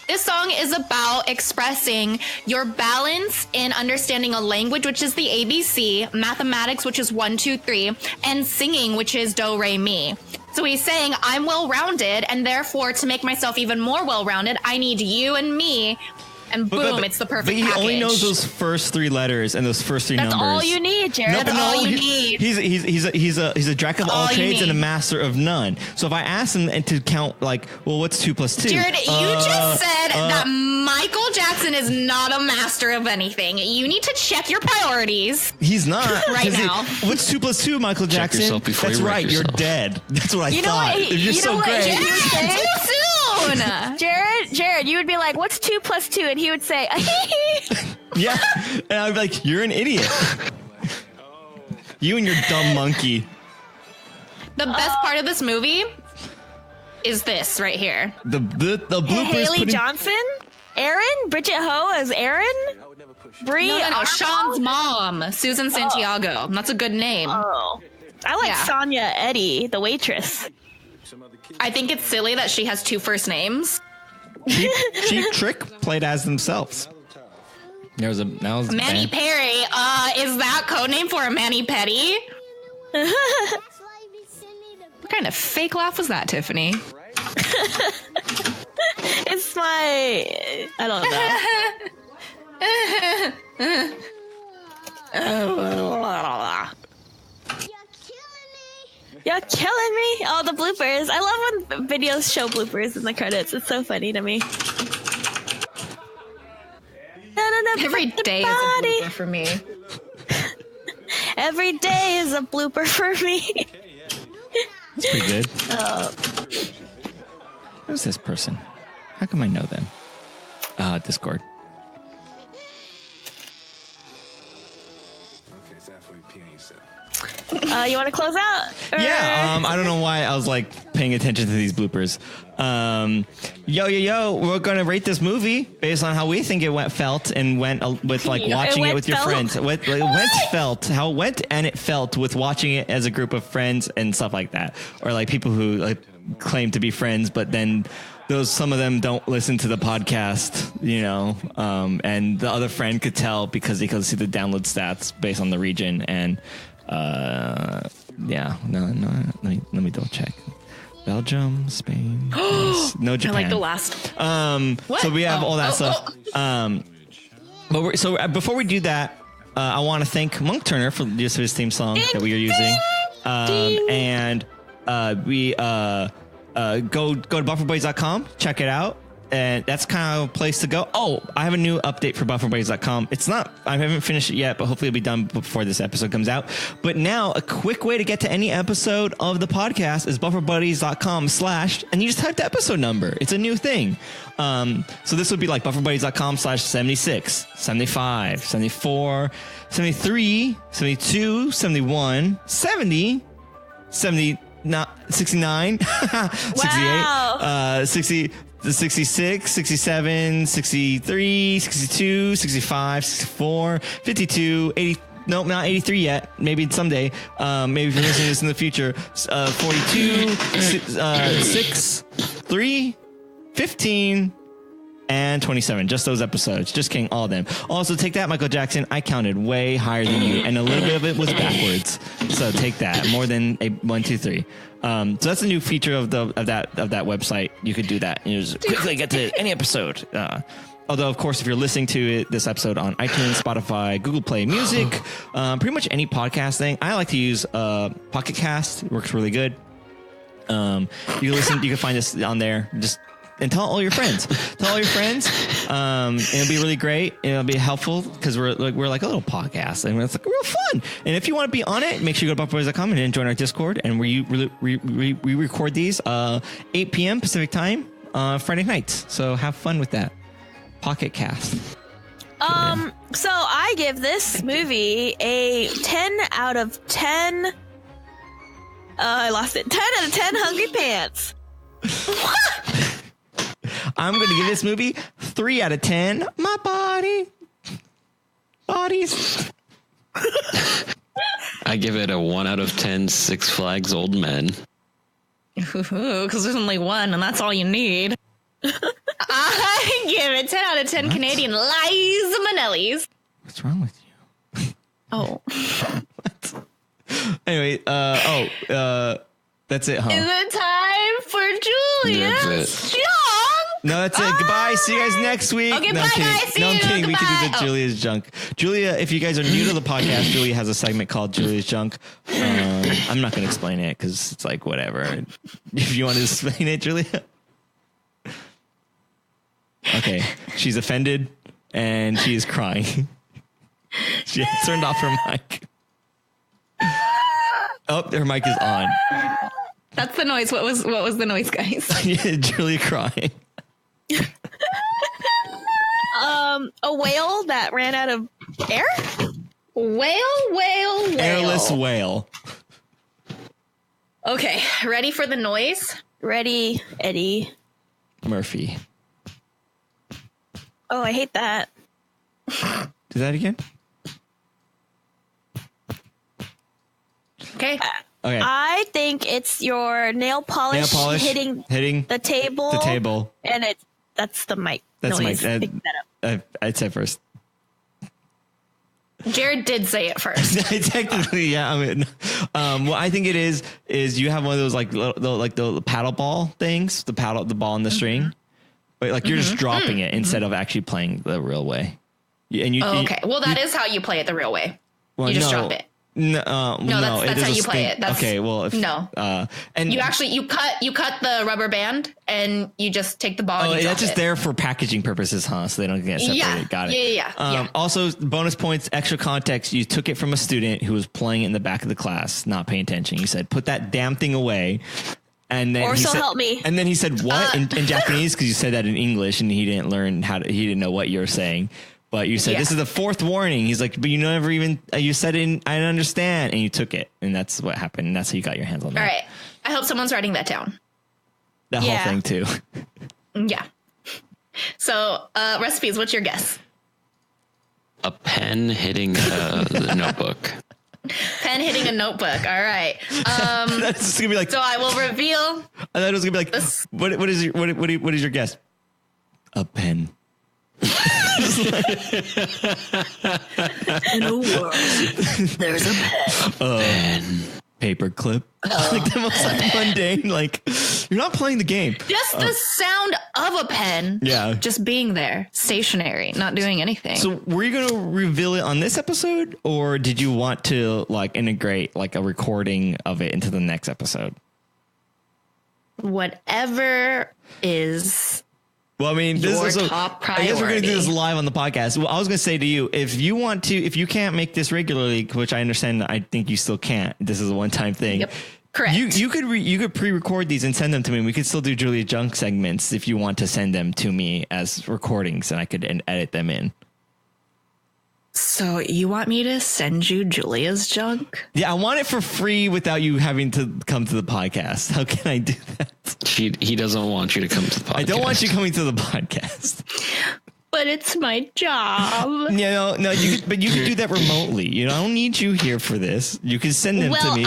This song is about expressing your balance in understanding a language, which is the ABC, mathematics, which is 1, 2, 3, and singing, which is do, re, mi. So he's saying, I'm well-rounded, and therefore, to make myself even more well-rounded, I need you and me, and boom, it's the perfect But he package. only knows those first three letters and those first three That's numbers. all you need, Jared. No, That's but all no, you he- need. He's a jack of all All you trades and a need. master of none. So if I ask him to count, like, well, what's 2 plus 2? Jared, you just said that Michael Jackson is not a master of anything. You need to check your priorities. He's not Right 'cause now. What's 2 plus 2, Michael Check Jackson? yourself before That's you wreck right. You're yourself. dead. That's what I You know thought. what? You're just You so know what, great. Jared? Too soon. Jared, you would be like, what's 2 plus 2? And he would say, Yeah, and I'd be like, you're an idiot. You and your dumb monkey. The best part of this movie is this right here. The bloopers. Haley putting- Johnson? Aaron? Bridget Ho as Aaron? Brie? No, Sean's mom, Susan Santiago. That's a good name. Oh. I like Yeah. Sonia Eddy, the waitress. I think it's silly that she has 2 first names. Cheap Trick played as themselves. That was Manny bad. Perry. Is that codename for a Manny Petty? What kind of fake laugh was that, Tiffany? It's my... I don't know. You're killing me. Oh, the bloopers. I love when videos show bloopers in the credits. It's so funny to me. Every day is a blooper for me. Every day is a blooper for me. That's pretty good. Who's this person? How come I know them? Discord. You want to close out? Or- Yeah, I don't know why I was like paying attention to these bloopers. We're gonna rate this movie based on how we think it felt and went with like watching it with your friends. How it went and it felt with watching it as a group of friends and stuff like that, or like people who like claim to be friends, but then some of them don't listen to the podcast, and the other friend could tell because they could see the download stats based on the region and. Let me double check. Belgium, Spain, no Japan. I like the last. So we have all that stuff. Before we do that, I want to thank Monk Turner for the use of his theme song that we are using. We go to bufferbuddies.com, check it out. And that's kind of a place to go. Oh, I have a new update for bufferbuddies.com. I haven't finished it yet, but hopefully it'll be done before this episode comes out. But now a quick way to get to any episode of the podcast is bufferbuddies.com/ and you just type the episode number. It's a new thing. So this would be like bufferbuddies.com /76, 75, 74, 73, 72, 71, 70, 69, 68, 60, 66, 67, 63, 62, 65, 64, 52, nope, not 83 yet. Maybe someday. Maybe if you're listening to this in the future. 42, 6, 3, 15, and 27. Just those episodes. Just kidding, all of them. Also, take that, Michael Jackson. I counted way higher than you, and a little bit of it was backwards. So take that. More than 1, 2, 3. So that's a new feature of that website. You could do that. You just quickly get to any episode. Although, of course, if you're listening to this episode on iTunes, Spotify, Google Play Music, pretty much any podcast thing, I like to use Pocket Cast. It works really good. You can listen. You can find us on there. And tell all your friends. It'll be really great. It'll be helpful because we're like a little podcast, and it's like real fun. And if you want to be on it, make sure you go to buffboys.com and join our Discord. And we record these 8 p.m. Pacific time Friday nights. So have fun with that. Pocket Cast. So I give this movie a 10 out of 10. I lost it. 10 out of 10 Hungry Pants. What? I'm going to give this movie 3 out of 10. My bodies. I give it a 1 out of 10 Six Flags Old Men. Because there's only one, and that's all you need. I give it 10 out of 10 Canadian Liza Minnellis. What's wrong with you? Oh. What? Anyway, that's it, huh? Is it time for Julia's junk? No, that's it. Goodbye. See you guys next week. Okay, no, bye, I'm guys. See no, I'm you. kidding. Goodbye. We can do the Julia's junk. Julia, if you guys are new to the podcast, Julia has a segment called Julia's junk. I'm not going to explain it because it's like whatever. If you want to explain it, Julia. Okay. She's offended and she is crying. She has turned off her mic. Oh, her mic is on. That's the noise. What was the noise, guys? Julia crying. A whale that ran out of air? Whale. Airless whale. Okay, ready for the noise? Ready, Eddie Murphy. Oh, I hate that. Do that again? Okay. Okay. I think it's your nail polish hitting the table. The table. And that's the mic. That's noise. mic. Pick that up. I'd say first. Jared did say it first. Technically, yeah. I mean, what I think it is you have one of those like the paddle ball things, the ball and the string, but like you're just dropping it instead of actually playing the real way. And okay. Well, that is how you play it the real way. Well, you just drop it. No, that's how you play it. That's, okay, well, and you actually you cut the rubber band and you just take the ball. And you drop that's just there for packaging purposes, huh? So they don't get separated. Yeah, got it. Yeah. Also, bonus points, extra context. You took it from a student who was playing it in the back of the class, not paying attention. You said, "Put that damn thing away." And then or so help me. And then he said, "What?" in Japanese because you said that in English and he didn't learn he didn't know what you were saying. But you said, this is the fourth warning. He's like, but you never even, you said it, I didn't understand. And you took it. And that's what happened. And that's how you got your hands on that. All right. I hope someone's writing that down. The whole thing too. Yeah. So, recipes, what's your guess? A pen hitting the notebook. Pen hitting a notebook. All right. That's just gonna be like. So I will reveal. I thought it was gonna be like, what is your guess? A pen. In a world, there's a pen. Paper clip. Like the most mundane. Like you're not playing the game. Just the sound of a pen. Yeah. Just being there, stationary, not doing anything. So were you going to reveal it on this episode, or did you want to like integrate like a recording of it into the next episode? Whatever is. Well, I mean, this is top priority. I guess we're going to do this live on the podcast. Well, I was going to say to you, if you can't make this regularly, which I understand, I think you still can't. This is a one-time thing. Yep. Correct. You could pre-record these and send them to me. We could still do Julia Junk segments if you want to send them to me as recordings, and I could edit them in. So you want me to send you Julia's junk? Yeah, I want it for free without you having to come to the podcast. How can I do that? He doesn't want you to come to the podcast. I don't want you coming to the podcast. but it's my job. No, you could do that remotely. You know, I don't need you here for this. You can send them to me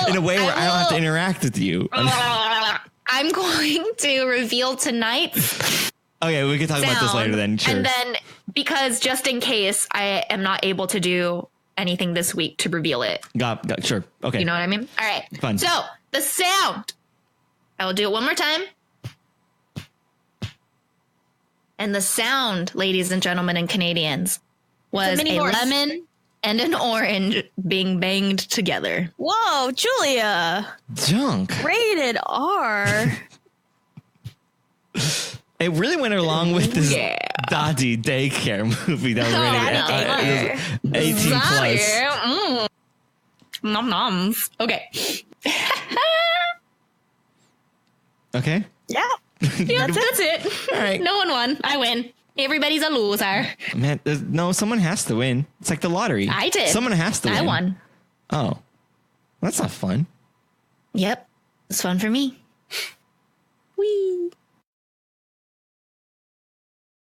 in a way where I don't have to interact with you. I'm going to reveal tonight. Okay, we can talk about this later then. Sure. And then, because just in case I am not able to do anything this week to reveal it. Got sure. Okay. You know what I mean? All right. Fun. So, the sound. I will do it one more time. And the sound, ladies and gentlemen and Canadians, was a lemon and an orange being banged together. Whoa, Julia. Junk. Rated R. It really went along with this Daddy daycare movie that was rated 18 plus. Nom noms. Okay. Okay. Yeah. Yeah, that's it. All right. No one won. I win. Everybody's a loser. Man, no, someone has to win. It's like the lottery. I did. Someone has to win. I won. Oh. That's not fun. Yep. It's fun for me. Whee.